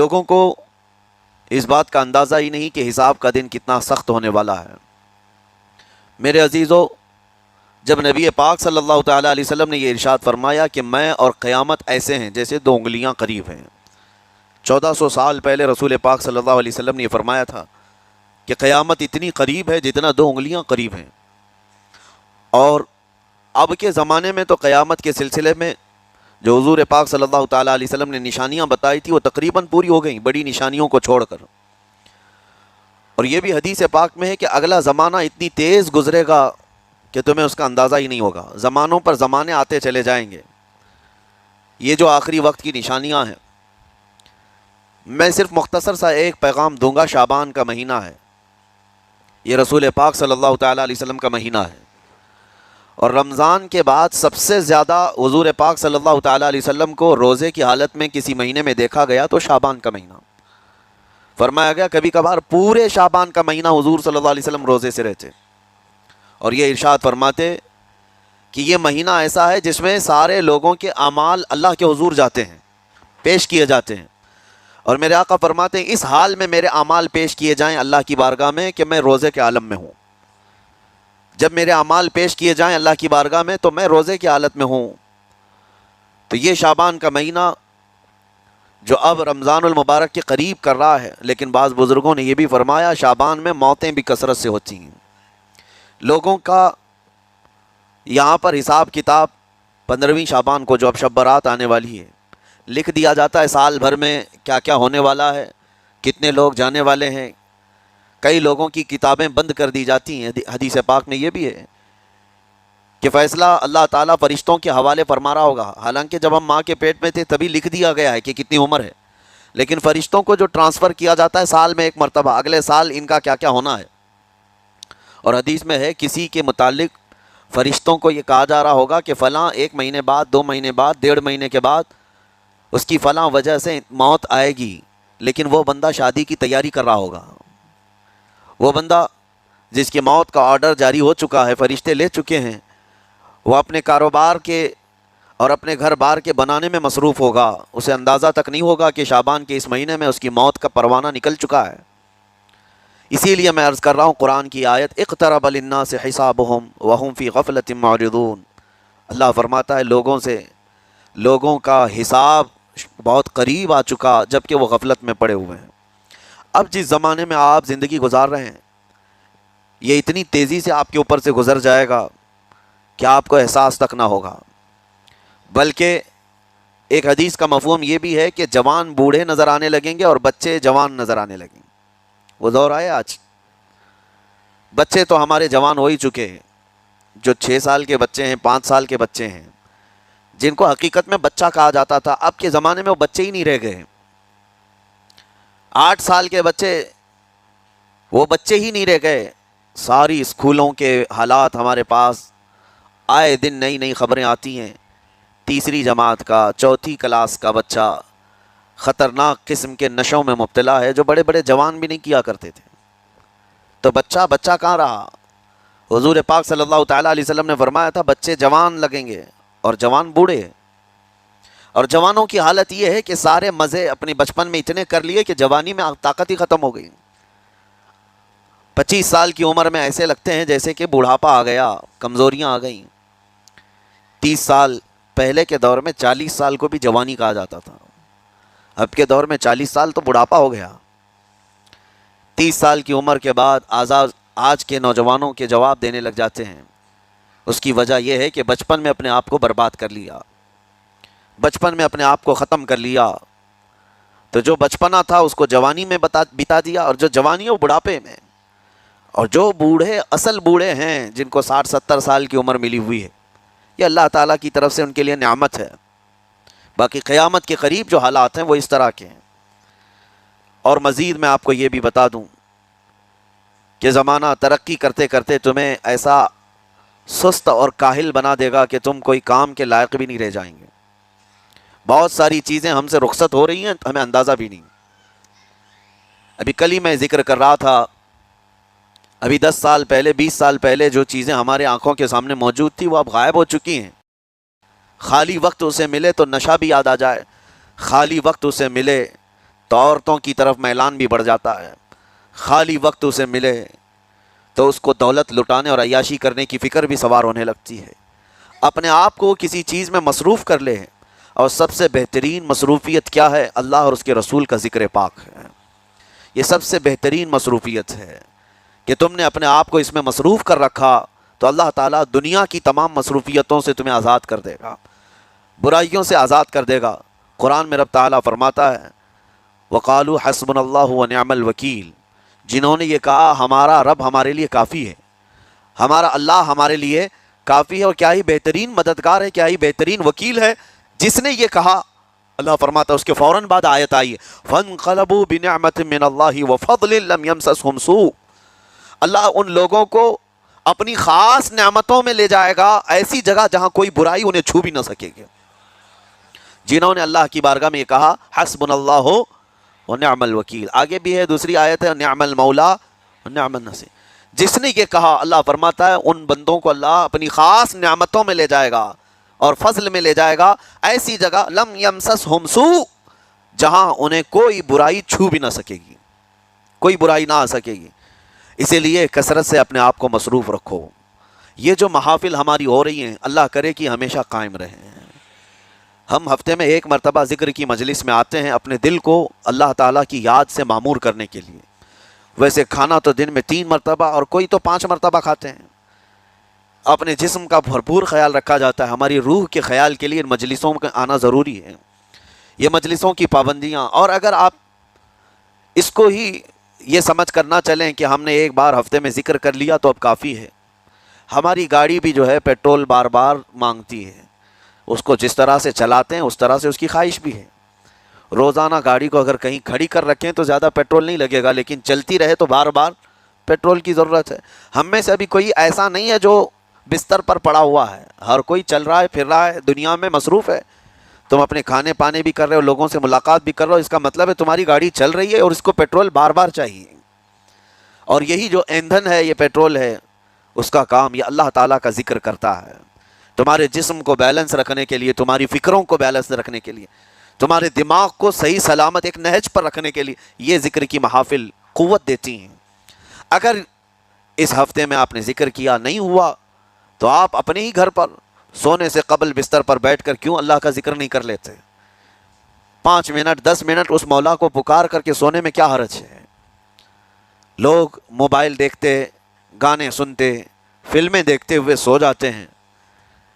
لوگوں کو اس بات کا اندازہ ہی نہیں کہ حساب کا دن کتنا سخت ہونے والا ہے۔ میرے عزیزو، جب نبی پاک صلی اللہ تعالیٰ علیہ وسلم نے یہ ارشاد فرمایا کہ میں اور قیامت ایسے ہیں جیسے 2 انگلیاں قریب ہیں، 1400 سال پہلے رسول پاک صلی اللہ علیہ وسلم نے یہ فرمایا تھا کہ قیامت اتنی قریب ہے جتنا 2 انگلیاں قریب ہیں۔ اور اب کے زمانے میں تو قیامت کے سلسلے میں جو حضور پاک صلی اللہ تعالیٰ علیہ وسلم نے نشانیاں بتائی تھی وہ تقریباً پوری ہو گئیں، بڑی نشانیوں کو چھوڑ کر۔ اور یہ بھی حدیث پاک میں ہے کہ اگلا زمانہ اتنی تیز گزرے گا کہ تمہیں اس کا اندازہ ہی نہیں ہوگا، زمانوں پر زمانے آتے چلے جائیں گے۔ یہ جو آخری وقت کی نشانیاں ہیں، میں صرف مختصر سا ایک پیغام دوں گا۔ شعبان کا مہینہ ہے، یہ رسول پاک صلی اللہ تعالیٰ علیہ وسلم کا مہینہ ہے، اور رمضان کے بعد سب سے زیادہ حضور پاک صلی اللہ تعالیٰ علیہ وسلم کو روزے کی حالت میں کسی مہینے میں دیکھا گیا تو شعبان کا مہینہ۔ فرمایا گیا کبھی کبھار پورے شعبان کا مہینہ حضور صلی اللہ علیہ وسلم روزے سے رہتے، اور یہ ارشاد فرماتے کہ یہ مہینہ ایسا ہے جس میں سارے لوگوں کے اعمال اللہ کے حضور جاتے ہیں، پیش کیے جاتے ہیں، اور میرے آقا فرماتے ہیں اس حال میں میرے اعمال پیش کیے جائیں اللہ کی بارگاہ میں کہ میں روزے کے عالم میں ہوں۔ جب میرے اعمال پیش کیے جائیں اللہ کی بارگاہ میں تو میں روزے کی حالت میں ہوں۔ تو یہ شعبان کا مہینہ جو اب رمضان المبارک کے قریب کر رہا ہے، لیکن بعض بزرگوں نے یہ بھی فرمایا شعبان میں موتیں بھی کثرت سے ہوتی ہیں۔ لوگوں کا یہاں پر حساب کتاب 15ویں شعبان کو جو اب شب برات آنے والی ہے لکھ دیا جاتا ہے، سال بھر میں کیا کیا ہونے والا ہے، کتنے لوگ جانے والے ہیں۔ کئی لوگوں کی کتابیں بند کر دی جاتی ہیں۔ حدیث پاک میں یہ بھی ہے کہ فیصلہ اللہ تعالیٰ فرشتوں کے حوالے فرما رہا ہوگا، حالانکہ جب ہم ماں کے پیٹ میں تھے تبھی لکھ دیا گیا ہے کہ کتنی عمر ہے، لیکن فرشتوں کو جو ٹرانسفر کیا جاتا ہے سال میں ایک مرتبہ، اگلے سال ان کا کیا کیا ہونا ہے۔ اور حدیث میں ہے کسی کے متعلق فرشتوں کو یہ کہا جا رہا ہوگا کہ فلاں 1 مہینے بعد، 2 مہینے بعد، 1.5 مہینے کے بعد اس کی فلاں وجہ سے موت آئے گی، لیکن وہ بندہ شادی کی تیاری کر رہا ہوگا، وہ بندہ جس کی موت کا آرڈر جاری ہو چکا ہے، فرشتے لے چکے ہیں، وہ اپنے کاروبار کے اور اپنے گھر بار کے بنانے میں مصروف ہوگا، اسے اندازہ تک نہیں ہوگا کہ شعبان کے اس مہینے میں اس کی موت کا پروانہ نکل چکا ہے۔ اسی لیے میں عرض کر رہا ہوں قرآن کی آیت اقترب للناس حسابهم وهم فی غفلۃ معرضون، اللہ فرماتا ہے لوگوں کا حساب بہت قریب آ چکا جبکہ وہ غفلت میں پڑے ہوئے ہیں۔ اب جس زمانے میں آپ زندگی گزار رہے ہیں یہ اتنی تیزی سے آپ کے اوپر سے گزر جائے گا کہ آپ کو احساس تک نہ ہوگا۔ بلکہ ایک حدیث کا مفہوم یہ بھی ہے کہ جوان بوڑھے نظر آنے لگیں گے اور بچے جوان نظر آنے لگیں گے۔ وہ دور آئے آج، بچے تو ہمارے جوان ہو ہی چکے ہیں، جو 6 سال کے بچے ہیں، 5 سال کے بچے ہیں، جن کو حقیقت میں بچہ کہا جاتا تھا، اب کے زمانے میں وہ بچے ہی نہیں رہ گئے۔ 8 سال کے بچے وہ بچے ہی نہیں رہ گئے۔ ساری اسکولوں کے حالات ہمارے پاس آئے دن نئی نئی خبریں آتی ہیں، 3ری جماعت کا، 4تھی کلاس کا بچہ خطرناک قسم کے نشوں میں مبتلا ہے جو بڑے بڑے جوان بھی نہیں کیا کرتے تھے۔ تو بچہ کہاں رہا؟ حضور پاک صلی اللہ تعالیٰ علیہ وسلم نے فرمایا تھا بچے جوان لگیں گے اور جوان بوڑھے، اور جوانوں کی حالت یہ ہے کہ سارے مزے اپنے بچپن میں اتنے کر لیے کہ جوانی میں طاقت ہی ختم ہو گئی۔ 25 سال کی عمر میں ایسے لگتے ہیں جیسے کہ بڑھاپا آ گیا، کمزوریاں آ گئیں۔ 30 سال پہلے کے دور میں 40 سال کو بھی جوانی کہا جاتا تھا، اب کے دور میں 40 سال تو بڑھاپا ہو گیا۔ 30 سال کی عمر کے بعد آج کے نوجوانوں کے جواب دینے لگ جاتے ہیں۔ اس کی وجہ یہ ہے کہ بچپن میں اپنے آپ کو برباد کر لیا، بچپن میں اپنے آپ کو ختم کر لیا، تو جو بچپنا تھا اس کو جوانی میں بتا دیا، اور جو جوانی ہے وہ بڑھاپے میں، اور جو بوڑھے اصل بوڑھے ہیں جن کو 60-70 سال کی عمر ملی ہوئی ہے، یہ اللہ تعالیٰ کی طرف سے ان کے لیے نعمت ہے۔ باقی قیامت کے قریب جو حالات ہیں وہ اس طرح کے ہیں۔ اور مزید میں آپ کو یہ بھی بتا دوں کہ زمانہ ترقی کرتے کرتے تمہیں ایسا سست اور کاہل بنا دے گا کہ تم کوئی کام کے لائق بھی نہیں رہ جائیں گے۔ بہت ساری چیزیں ہم سے رخصت ہو رہی ہیں، ہمیں اندازہ بھی نہیں۔ ابھی کل ہی میں ذکر کر رہا تھا، ابھی 10 سال پہلے، 20 سال پہلے جو چیزیں ہمارے آنکھوں کے سامنے موجود تھی وہ اب غائب ہو چکی ہیں۔ خالی وقت اسے ملے تو نشہ بھی یاد آ جائے، خالی وقت اسے ملے تو عورتوں کی طرف میلان بھی بڑھ جاتا ہے، خالی وقت اسے ملے تو اس کو دولت لٹانے اور عیاشی کرنے کی فکر بھی سوار ہونے لگتی ہے، اپنے آپ کو کسی چیز میں مصروف کر لے۔ اور سب سے بہترین مصروفیت کیا ہے؟ اللہ اور اس کے رسول کا ذکر پاک ہے۔ یہ سب سے بہترین مصروفیت ہے کہ تم نے اپنے آپ کو اس میں مصروف کر رکھا تو اللہ تعالیٰ دنیا کی تمام مصروفیتوں سے تمہیں آزاد کر دے گا، برائیوں سے آزاد کر دے گا۔ قرآن میں رب تعالیٰ فرماتا ہے وقالوا حسبنا اللہ ونعم الوکیل، جنہوں نے یہ کہا ہمارا رب ہمارے لیے کافی ہے، ہمارا اللہ ہمارے لیے کافی ہے، اور کیا ہی بہترین مددگار ہے، کیا ہی بہترین وکیل ہے جس نے یہ کہا۔ اللہ فرماتا ہے اس کے فوراً بعد آیت آئی فانقلبوا بنعمت من اللہ وفضل لم یمسسہم سوء، اللہ ان لوگوں کو اپنی خاص نعمتوں میں لے جائے گا، ایسی جگہ جہاں کوئی برائی انہیں چھو بھی نہ سکے گی۔ جنہوں نے اللہ کی بارگاہ میں یہ کہا حسبنا اللہ ونعم الوکیل، آگے بھی ہے دوسری آیت ہے نعم المولا ونعم النصیر، جس نے یہ کہا اللہ فرماتا ہے ان بندوں کو اللہ اپنی خاص نعمتوں میں لے جائے گا اور فضل میں لے جائے گا، ایسی جگہ لم یمسسہم سوء، جہاں انہیں کوئی برائی چھو بھی نہ سکے گی، کوئی برائی نہ آ سکے گی۔ اسی لیے کثرت سے اپنے آپ کو مصروف رکھو۔ یہ جو محافل ہماری ہو رہی ہیں اللہ کرے کہ ہمیشہ قائم رہیں۔ ہم ہفتے میں ایک مرتبہ ذکر کی مجلس میں آتے ہیں اپنے دل کو اللہ تعالیٰ کی یاد سے معمور کرنے کے لیے، ویسے کھانا تو دن میں 3 مرتبہ اور کوئی تو 5 مرتبہ کھاتے ہیں۔ اپنے جسم کا بھرپور خیال رکھا جاتا ہے، ہماری روح کے خیال کے لیے ان مجلسوں میں آنا ضروری ہے، یہ مجلسوں کی پابندیاں۔ اور اگر آپ اس کو ہی یہ سمجھ کر نہ چلیں کہ ہم نے ایک بار ہفتے میں ذکر کر لیا تو اب کافی ہے، ہماری گاڑی بھی جو ہے پیٹرول بار بار مانگتی ہے، اس کو جس طرح سے چلاتے ہیں اس طرح سے اس کی خواہش بھی ہے۔ روزانہ گاڑی کو اگر کہیں کھڑی کر رکھیں تو زیادہ پیٹرول نہیں لگے گا، لیکن چلتی رہے تو بار بار پیٹرول کی ضرورت ہے۔ ہم میں سے ابھی کوئی ایسا نہیں ہے جو بستر پر پڑا ہوا ہے، ہر کوئی چل رہا ہے، پھر رہا ہے، دنیا میں مصروف ہے۔ تم اپنے کھانے پانے بھی کر رہے ہو، لوگوں سے ملاقات بھی کر رہے ہو، اس کا مطلب ہے تمہاری گاڑی چل رہی ہے اور اس کو پیٹرول بار بار چاہیے۔ اور یہی جو ایندھن ہے، یہ پیٹرول ہے، اس کا کام یہ اللہ تعالیٰ کا ذکر کرتا ہے، تمہارے جسم کو بیلنس رکھنے کے لیے، تمہاری فکروں کو بیلنس رکھنے کے لیے، تمہارے دماغ کو صحیح سلامت ایک نہج پر رکھنے کے لیے یہ ذکر کی محافل قوت دیتی ہیں۔ اگر اس ہفتے میں آپ نے ذکر کیا نہیں ہوا تو آپ اپنے ہی گھر پر سونے سے قبل بستر پر بیٹھ کر کیوں اللہ کا ذکر نہیں کر لیتے؟ 5 منٹ 10 منٹ اس مولا کو پکار کر کے سونے میں کیا حرج ہے؟ لوگ موبائل دیکھتے، گانے سنتے، فلمیں دیکھتے ہوئے سو جاتے ہیں،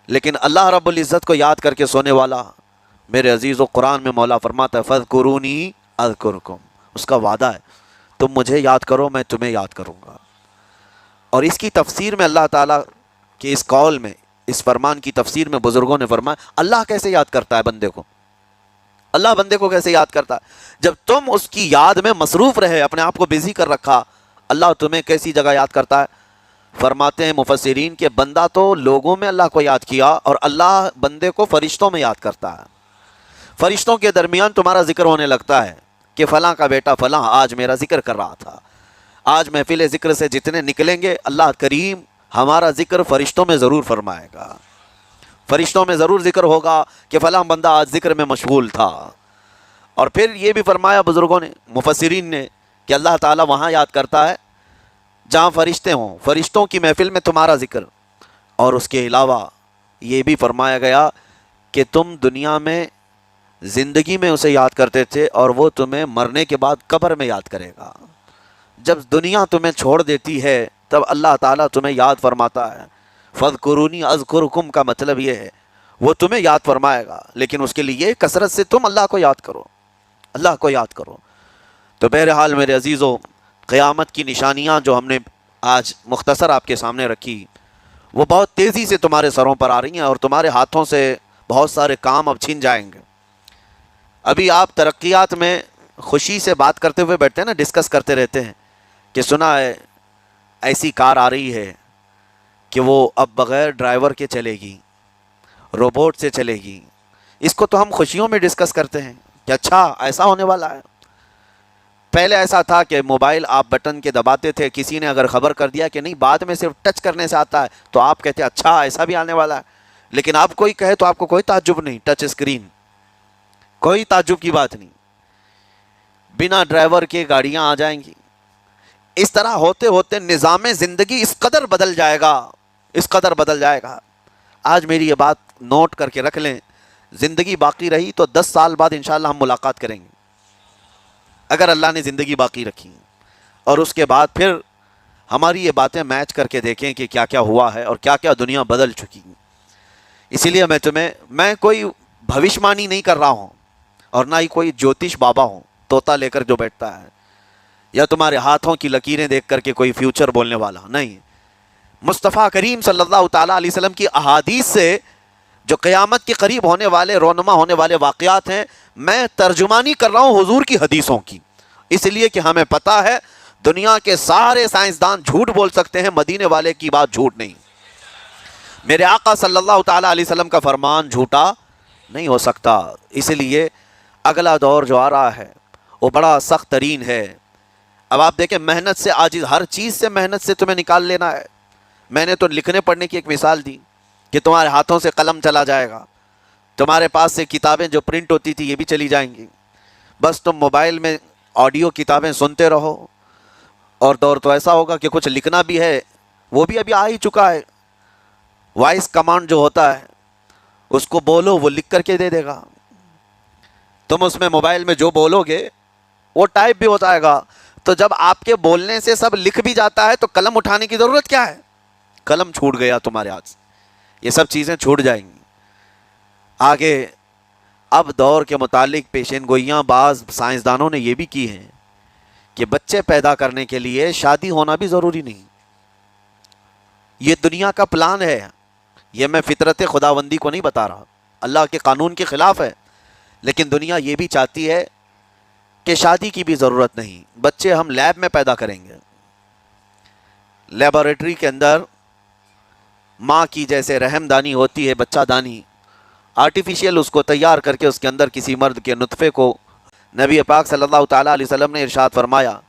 لیکن اللہ رب العزت کو یاد کر کے سونے والا، میرے عزیز و قرآن میں مولا فرماتا ہے فَاذْكُرُونِي أَذْكُرْكُمْ، اس کا وعدہ ہے تم مجھے یاد کرو میں تمہیں یاد کروں گا۔ اور اس کی تفسیر میں اللہ تعالیٰ کے اس قول میں، اس فرمان کی تفسیر میں بزرگوں نے فرمایا اللہ کیسے یاد کرتا ہے بندے کو، اللہ بندے کو کیسے یاد کرتا ہے؟ جب تم اس کی یاد میں مصروف رہے، اپنے آپ کو بزی کر رکھا، اللہ تمہیں کیسی جگہ یاد کرتا ہے؟ فرماتے ہیں مفسرین کہ بندہ تو لوگوں میں اللہ کو یاد کیا اور اللہ بندے کو فرشتوں میں یاد کرتا ہے۔ فرشتوں کے درمیان تمہارا ذکر ہونے لگتا ہے کہ فلاں کا بیٹا فلاں آج میرا ذکر کر رہا تھا۔ آج محفل ذکر سے جتنے نکلیں گے اللہ کریم ہمارا ذکر فرشتوں میں ضرور فرمائے گا، فرشتوں میں ضرور ذکر ہوگا کہ فلاں بندہ آج ذکر میں مشغول تھا۔ اور پھر یہ بھی فرمایا بزرگوں نے، مفسرین نے، کہ اللہ تعالیٰ وہاں یاد کرتا ہے جہاں فرشتے ہوں، فرشتوں کی محفل میں تمہارا ذکر۔ اور اس کے علاوہ یہ بھی فرمایا گیا کہ تم دنیا میں زندگی میں اسے یاد کرتے تھے اور وہ تمہیں مرنے کے بعد قبر میں یاد کرے گا۔ جب دنیا تمہیں چھوڑ دیتی ہے تب اللہ تعالیٰ تمہیں یاد فرماتا ہے۔ فَاذْكُرُونِي أَذْكُرْكُمْ کا مطلب یہ ہے وہ تمہیں یاد فرمائے گا، لیکن اس کے لیے کثرت سے تم اللہ کو یاد کرو، اللہ کو یاد کرو۔ تو بہرحال میرے عزیزو، قیامت کی نشانیاں جو ہم نے آج مختصر آپ کے سامنے رکھی وہ بہت تیزی سے تمہارے سروں پر آ رہی ہیں اور تمہارے ہاتھوں سے بہت سارے کام اب چھن جائیں گے۔ ابھی آپ ترقیات میں خوشی سے بات کرتے ہوئے بیٹھتے ہیں نا، ڈسکس کرتے رہتے ہیں کہ سنا ہے ایسی کار آ رہی ہے کہ وہ اب بغیر ڈرائیور کے چلے گی، روبوٹ سے چلے گی۔ اس کو تو ہم خوشیوں میں ڈسکس کرتے ہیں کہ اچھا ایسا ہونے والا ہے۔ پہلے ایسا تھا کہ موبائل آپ بٹن کے دباتے تھے، کسی نے اگر خبر کر دیا کہ نہیں بعد میں صرف ٹچ کرنے سے آتا ہے تو آپ کہتے اچھا ایسا بھی آنے والا ہے، لیکن آپ کوئی کہے تو آپ کو کوئی تعجب نہیں، ٹچ اسکرین، کوئی تعجب کی بات نہیں۔ بنا ڈرائیور کے گاڑیاں آ جائیں گی. اس طرح ہوتے ہوتے نظام زندگی اس قدر بدل جائے گا، اس قدر بدل جائے گا. آج میری یہ بات نوٹ کر کے رکھ لیں، زندگی باقی رہی تو 10 سال بعد انشاءاللہ ہم ملاقات کریں گے، اگر اللہ نے زندگی باقی رکھی. اور اس کے بعد پھر ہماری یہ باتیں میچ کر کے دیکھیں کہ کیا کیا ہوا ہے اور کیا کیا دنیا بدل چکی. اسی لیے میں کوئی بھوشمانی نہیں کر رہا ہوں، اور نہ ہی کوئی جوتش بابا ہوں طوطا لے کر جو بیٹھتا ہے، یا تمہارے ہاتھوں کی لکیریں دیکھ کر کے کوئی فیوچر بولنے والا نہیں. مصطفیٰ کریم صلی اللہ تعالیٰ علیہ وسلم کی احادیث سے جو قیامت کے قریب ہونے والے رونما ہونے والے واقعات ہیں، میں ترجمانی کر رہا ہوں حضور کی حدیثوں کی، اس لیے کہ ہمیں پتہ ہے دنیا کے سارے سائنسدان جھوٹ بول سکتے ہیں، مدینے والے کی بات جھوٹ نہیں. میرے آقا صلی اللہ تعالیٰ علیہ وسلم کا فرمان جھوٹا نہیں ہو سکتا. اس لیے اگلا دور جو آ رہا ہے وہ بڑا سخت ترین ہے. اب آپ دیکھیں، محنت سے عاجز، ہر چیز سے محنت سے تمہیں نکال لینا ہے. میں نے تو لکھنے پڑھنے کی ایک مثال دی کہ تمہارے ہاتھوں سے قلم چلا جائے گا، تمہارے پاس سے کتابیں جو پرنٹ ہوتی تھی یہ بھی چلی جائیں گی. بس تم موبائل میں آڈیو کتابیں سنتے رہو. اور دور تو ایسا ہوگا کہ کچھ لکھنا بھی ہے، وہ بھی ابھی آ ہی چکا ہے. وائس کمانڈ جو ہوتا ہے اس کو بولو، وہ لکھ کر کے دے دے گا. تم اس میں موبائل میں جو بولو گے وہ ٹائپ بھی ہوتا ہے گا. تو جب آپ کے بولنے سے سب لکھ بھی جاتا ہے تو قلم اٹھانے کی ضرورت کیا ہے؟ قلم چھوٹ گیا تمہارے ہاتھ سے، یہ سب چیزیں چھوٹ جائیں گی. آگے اب دور کے متعلق پیشین گوئیاں بعض سائنسدانوں نے یہ بھی کی ہیں کہ بچے پیدا کرنے کے لیے شادی ہونا بھی ضروری نہیں. یہ دنیا کا پلان ہے، یہ میں فطرت خداوندی کو نہیں بتا رہا، اللہ کے قانون کے خلاف ہے، لیکن دنیا یہ بھی چاہتی ہے کہ شادی کی بھی ضرورت نہیں، بچے ہم لیب میں پیدا کریں گے. لیبارٹری کے اندر ماں کی جیسے رحم دانی ہوتی ہے، بچہ دانی، آرٹیفیشیل اس کو تیار کر کے اس کے اندر کسی مرد کے نطفے کو، نبی پاک صلی اللہ تعالیٰ علیہ وسلم نے ارشاد فرمایا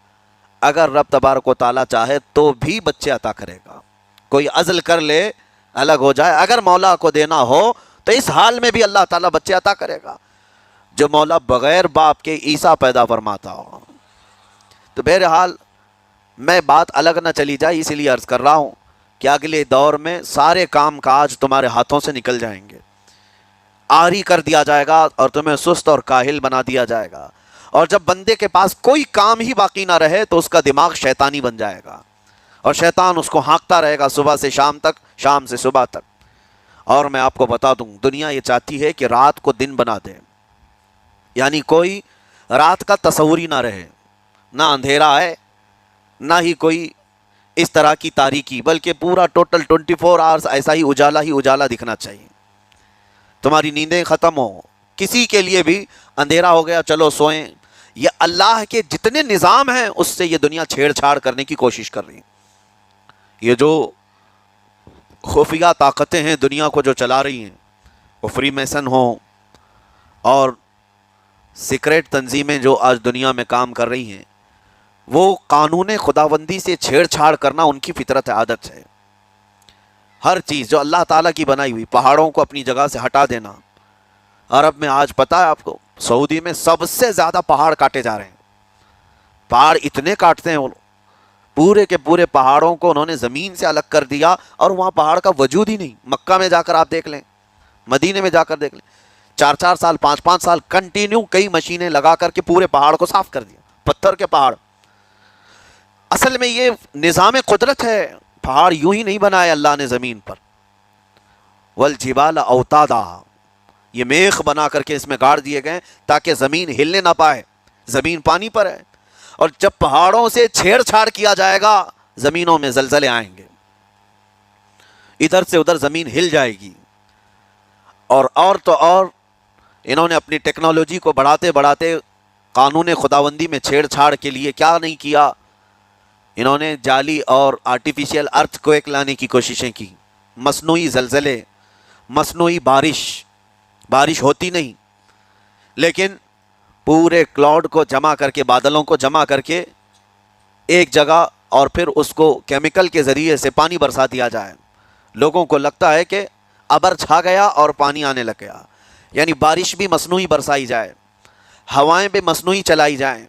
اگر رب تبارک و تعالیٰ چاہے تو بھی بچے عطا کرے گا. کوئی عزل کر لے، الگ ہو جائے، اگر مولا کو دینا ہو تو اس حال میں بھی اللہ تعالیٰ بچے عطا کرے گا. جو مولا بغیر باپ کے عیسیٰ پیدا فرماتا ہو. تو بہرحال میں بات الگ نہ چلی جائے، اسی لیے عرض کر رہا ہوں کہ اگلے دور میں سارے کام کاج تمہارے ہاتھوں سے نکل جائیں گے، آری کر دیا جائے گا اور تمہیں سست اور کاہل بنا دیا جائے گا. اور جب بندے کے پاس کوئی کام ہی باقی نہ رہے تو اس کا دماغ شیطانی بن جائے گا، اور شیطان اس کو ہانکتا رہے گا صبح سے شام تک، شام سے صبح تک. اور میں آپ کو بتا دوں، دنیا یہ چاہتی ہے کہ رات کو دن بنا دے، یعنی کوئی رات کا تصور ہی نہ رہے، نہ اندھیرا ہے نہ ہی کوئی اس طرح کی تاریکی، بلکہ پورا ٹوٹل 24 آورز ایسا ہی اجالا دکھنا چاہیے. تمہاری نیندیں ختم ہو، کسی کے لیے بھی اندھیرا ہو گیا چلو سوئیں. یہ اللہ کے جتنے نظام ہیں اس سے یہ دنیا چھیڑ چھاڑ کرنے کی کوشش کر رہی ہے. یہ جو خفیہ طاقتیں ہیں دنیا کو جو چلا رہی ہیں، وہ فری میسن ہوں اور سیکریٹ تنظیمیں جو آج دنیا میں کام کر رہی ہیں، وہ قانون خداوندی سے چھیڑ چھاڑ کرنا ان کی فطرت عادت ہے. ہر چیز جو اللہ تعالیٰ کی بنائی ہوئی، پہاڑوں کو اپنی جگہ سے ہٹا دینا. عرب میں آج پتہ ہے آپ کو، سعودی میں سب سے زیادہ پہاڑ کاٹے جا رہے ہیں. پہاڑ اتنے کاٹتے ہیں وہ، پورے کے پورے پہاڑوں کو انہوں نے زمین سے الگ کر دیا، اور وہاں پہاڑ کا وجود ہی نہیں. مکہ میں جا کر آپ دیکھ لیں، مدینے میں جا کر دیکھ لیں، 4 سال 5 سال کنٹینیو کئی مشینیں لگا کر کے پورے پہاڑ کو صاف کر دیا، پتھر کے پہاڑ. اصل میں یہ نظام قدرت ہے، پہاڑ یوں ہی نہیں بنائے اللہ نے زمین پر. والجبال اوتادا، یہ میخ بنا کر کے اس میں گاڑ دیے گئے تاکہ زمین ہلنے نہ پائے. زمین پانی پر ہے، اور جب پہاڑوں سے چھیڑ چھاڑ کیا جائے گا زمینوں میں زلزلے آئیں گے، ادھر سے ادھر زمین ہل جائے گی. اور تو اور انہوں نے اپنی ٹیکنالوجی کو بڑھاتے بڑھاتے قانون خداوندی میں چھیڑ چھاڑ کے لیے کیا نہیں کیا. انہوں نے جعلی اور آرٹیفیشیل ارتھ کویک لانے کی کوششیں کی، مصنوعی زلزلے، مصنوعی بارش ہوتی نہیں، لیکن پورے کلاؤڈ کو جمع کر کے، بادلوں کو جمع کر کے ایک جگہ، اور پھر اس کو کیمیکل کے ذریعے سے پانی برسا دیا جائے. لوگوں کو لگتا ہے کہ ابر چھا گیا اور پانی آنے لگ گیا، یعنی بارش بھی مصنوعی برسائی جائے، ہوائیں بھی مصنوعی چلائی جائیں.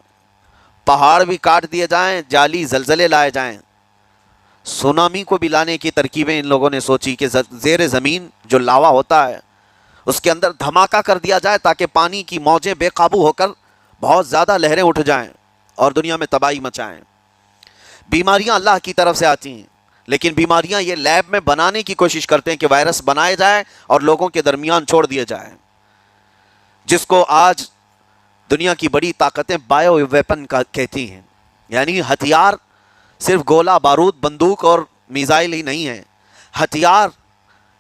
پہاڑ بھی کاٹ دیے جائیں، جعلی زلزلے لائے جائیں، سونامی کو بھی لانے کی ترکیبیں ان لوگوں نے سوچی کہ زیر زمین جو لاوا ہوتا ہے اس کے اندر دھماکہ کر دیا جائے تاکہ پانی کی موجیں بے قابو ہو کر بہت زیادہ لہریں اٹھ جائیں اور دنیا میں تباہی مچائیں۔ بیماریاں اللہ کی طرف سے آتی ہیں، لیکن بیماریاں یہ لیب میں بنانے کی کوشش کرتے ہیں کہ وائرس بنائے جائیں اور لوگوں کے درمیان چھوڑ دیے جائیں، جس کو آج دنیا کی بڑی طاقتیں بایو ویپن کا کہتی ہیں۔ یعنی ہتھیار صرف گولہ بارود بندوق اور میزائل ہی نہیں ہے، ہتھیار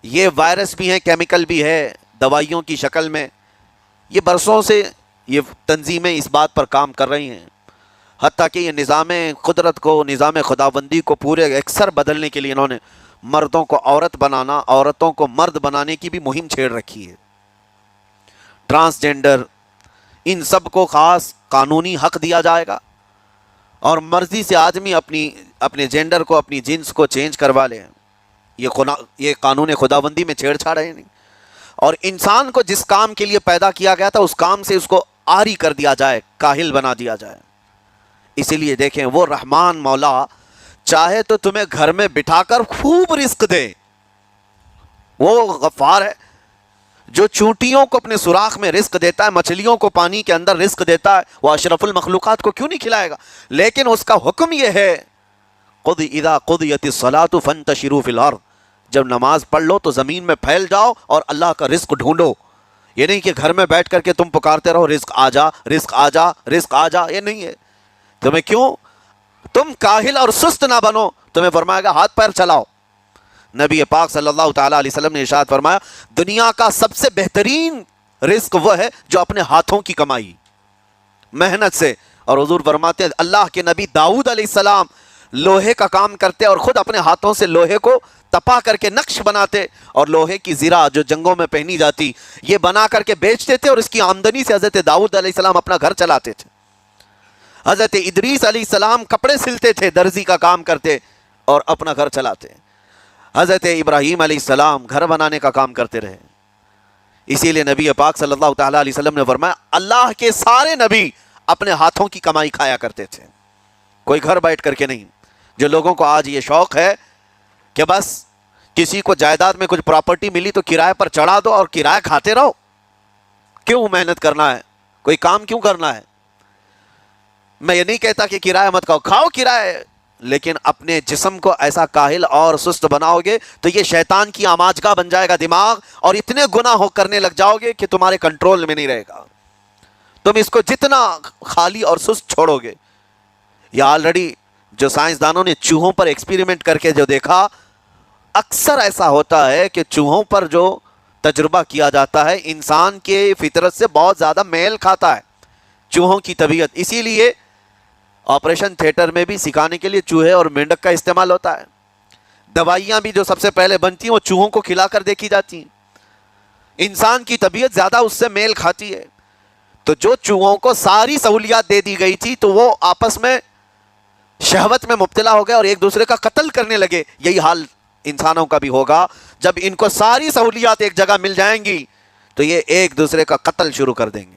یہ وائرس بھی ہیں، کیمیکل بھی ہے، دوائیوں کی شکل میں۔ یہ برسوں سے یہ تنظیمیں اس بات پر کام کر رہی ہیں، حتیٰ کہ یہ نظام قدرت کو، نظام خداوندی کو پورے اکثر بدلنے کے لیے انہوں نے مردوں کو عورت بنانا، عورتوں کو مرد بنانے کی بھی مہم چھیڑ رکھی ہے۔ ٹرانسجینڈر، ان سب کو خاص قانونی حق دیا جائے گا اور مرضی سے آدمی اپنے جینڈر کو، اپنی جنس کو چینج کروا لے۔ یہ قانون خداوندی میں چھیڑ چھاڑ ہے نہیں، اور انسان کو جس کام کے لیے پیدا کیا گیا تھا اس کام سے اس کو عاری کر دیا جائے، کاہل بنا دیا جائے۔ اسی لیے دیکھیں، وہ رحمان مولا چاہے تو تمہیں گھر میں بٹھا کر خوب رزق دے، وہ غفار ہے جو چونٹیوں کو اپنے سوراخ میں رزق دیتا ہے، مچھلیوں کو پانی کے اندر رزق دیتا ہے، وہ اشرف المخلوقات کو کیوں نہیں کھلائے گا؟ لیکن اس کا حکم یہ ہے اذا قضیت الصلاۃ فانتشروا فی الارض، جب نماز پڑھ لو تو زمین میں پھیل جاؤ اور اللہ کا رزق ڈھونڈو۔ یہ نہیں کہ گھر میں بیٹھ کر کے تم پکارتے رہو رزق آ جا، رزق آ جا، رزق آ جا، یہ نہیں ہے۔ تمہیں کیوں؟ تم کاہل اور سست نہ بنو، تمہیں فرمائے گا ہاتھ پیر چلاؤ۔ نبی پاک صلی اللہ تعالیٰ علیہ وسلم نے ارشاد فرمایا، دنیا کا سب سے بہترین رزق وہ ہے جو اپنے ہاتھوں کی کمائی، محنت سے۔ اور حضور فرماتے ہیں اللہ کے نبی داؤد علیہ السلام لوہے کا کام کرتے اور خود اپنے ہاتھوں سے لوہے کو تپا کر کے نقش بناتے، اور لوہے کی زرہ جو جنگوں میں پہنی جاتی یہ بنا کر کے بیچتے تھے، اور اس کی آمدنی سے حضرت داؤد علیہ السلام اپنا گھر چلاتے تھے۔ حضرت ادریس علیہ السلام کپڑے سلتے تھے، درزی کا کام کرتے اور اپنا گھر چلاتے۔ حضرت ابراہیم علیہ السلام گھر بنانے کا کام کرتے رہے۔ اسی لیے نبی پاک صلی اللہ تعالیٰ علیہ وسلم نے فرمایا اللہ کے سارے نبی اپنے ہاتھوں کی کمائی کھایا کرتے تھے، کوئی گھر بیٹھ کر کے نہیں۔ جو لوگوں کو آج یہ شوق ہے کہ بس کسی کو جائیداد میں کچھ پراپرٹی ملی تو کرائے پر چڑھا دو اور کرایہ کھاتے رہو، کیوں محنت کرنا ہے؟ کوئی کام کیوں کرنا ہے؟ میں یہ نہیں کہتا کہ کرایہ مت کھاؤ، کھاؤ کرایہ، لیکن اپنے جسم کو ایسا کاہل اور سست بناؤ گے تو یہ شیطان کی آماجگاہ بن جائے گا دماغ، اور اتنے گناہ کرنے لگ جاؤ گے کہ تمہارے کنٹرول میں نہیں رہے گا۔ تم اس کو جتنا خالی اور سست چھوڑو گے، یہ آلریڈی جو سائنسدانوں نے چوہوں پر ایکسپیریمنٹ کر کے جو دیکھا، اکثر ایسا ہوتا ہے کہ چوہوں پر جو تجربہ کیا جاتا ہے انسان کے فطرت سے بہت زیادہ میل کھاتا ہے چوہوں کی طبیعت۔ اسی لیے آپریشن تھیٹر میں بھی سکھانے کے لیے چوہے اور مینڈک کا استعمال ہوتا ہے۔ دوائیاں بھی جو سب سے پہلے بنتی ہیں وہ چوہوں کو کھلا کر دیکھی جاتی ہیں۔ انسان کی طبیعت زیادہ اس سے میل کھاتی ہے، تو جو چوہوں کو ساری سہولیات دے دی گئی تھی تو وہ آپس میں شہوت میں مبتلا ہو گئے اور ایک دوسرے کا قتل کرنے لگے۔ یہی حال انسانوں کا بھی ہوگا، جب ان کو ساری سہولیات ایک جگہ مل جائیں گی تو یہ ایک دوسرے کا قتل شروع کر دیں گے،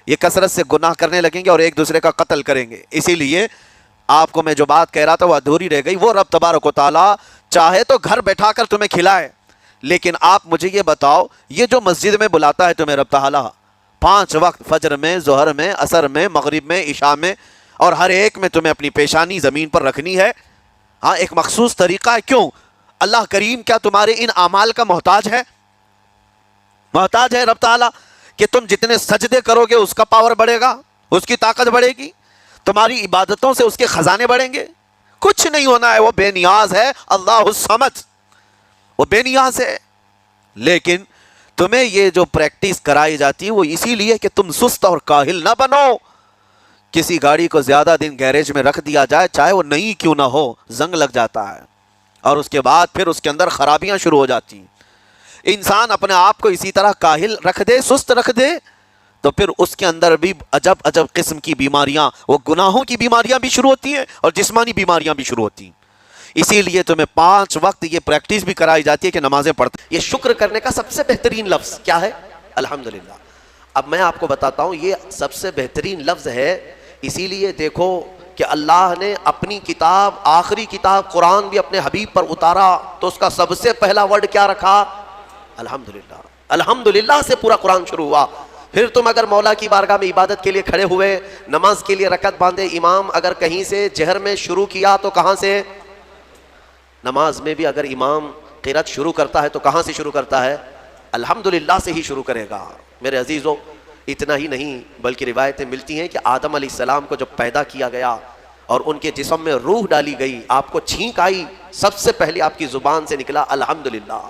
یہ کثرت سے گناہ کرنے لگیں گے اور ایک دوسرے کا قتل کریں گے۔ اسی لیے آپ کو میں جو بات کہہ رہا تھا وہ ادھوری رہ گئی۔ وہ رب تبارک و تعالیٰ چاہے تو گھر بیٹھا کر تمہیں کھلائے، لیکن آپ مجھے یہ بتاؤ، یہ جو مسجد میں بلاتا ہے تمہیں رب تعالیٰ 5 وقت، فجر میں، ظہر میں، عصر میں، مغرب میں، عشاء میں، اور ہر ایک میں تمہیں اپنی پیشانی زمین پر رکھنی ہے، ہاں ایک مخصوص طریقہ ہے۔ کیوں؟ اللہ کریم کیا تمہارے ان اعمال کا محتاج ہے؟ محتاج ہے رب تعالیٰ کہ تم جتنے سجدے کرو گے اس کا پاور بڑھے گا، اس کی طاقت بڑھے گی، تمہاری عبادتوں سے اس کے خزانے بڑھیں گے؟ کچھ نہیں ہونا ہے، وہ بے نیاز ہے، اللہ الصمد، وہ بے نیاز ہے۔ لیکن تمہیں یہ جو پریکٹس کرائی جاتی ہے وہ اسی لیے کہ تم سست اور کاہل نہ بنو۔ کسی گاڑی کو زیادہ دن گیریج میں رکھ دیا جائے، چاہے وہ نئی کیوں نہ ہو، زنگ لگ جاتا ہے اور اس کے بعد پھر اس کے اندر خرابیاں شروع ہو جاتی ہیں۔ انسان اپنے آپ کو اسی طرح کاہل رکھ دے، سست رکھ دے، تو پھر اس کے اندر بھی عجب عجب قسم کی بیماریاں، وہ گناہوں کی بیماریاں بھی شروع ہوتی ہیں اور جسمانی بیماریاں بھی شروع ہوتی ہیں۔ اسی لیے تمہیں 5 وقت یہ پریکٹس بھی کرائی جاتی ہے کہ نمازیں پڑھتے۔ یہ شکر کرنے کا سب سے بہترین لفظ کیا ہے؟ الحمدللہ۔ اب میں آپ کو بتاتا ہوں، یہ سب سے بہترین لفظ ہے اسی لیے دیکھو کہ اللہ نے اپنی کتاب، آخری کتاب قرآن بھی اپنے حبیب پر اتارا تو اس کا سب سے پہلا ورڈ کیا رکھا؟ الحمدللہ۔ الحمدللہ سے پورا قرآن شروع ہوا۔ پھر تم اگر مولا کی بارگاہ میں عبادت کے لیے کھڑے ہوئے، نماز کے لیے رکعت باندھے، امام اگر کہیں سے جہر میں شروع کیا تو کہاں سے؟ نماز میں بھی اگر امام قرات شروع کرتا ہے تو کہاں سے شروع کرتا ہے؟ الحمدللہ سے ہی شروع کرے گا۔ میرے عزیزو، اتنا ہی نہیں بلکہ روایتیں ملتی ہیں کہ آدم علیہ السلام کو جب پیدا کیا گیا اور ان کے جسم میں روح ڈالی گئی، آپ کو چھینک آئی، سب سے پہلے آپ کی زبان سے نکلا الحمدللہ۔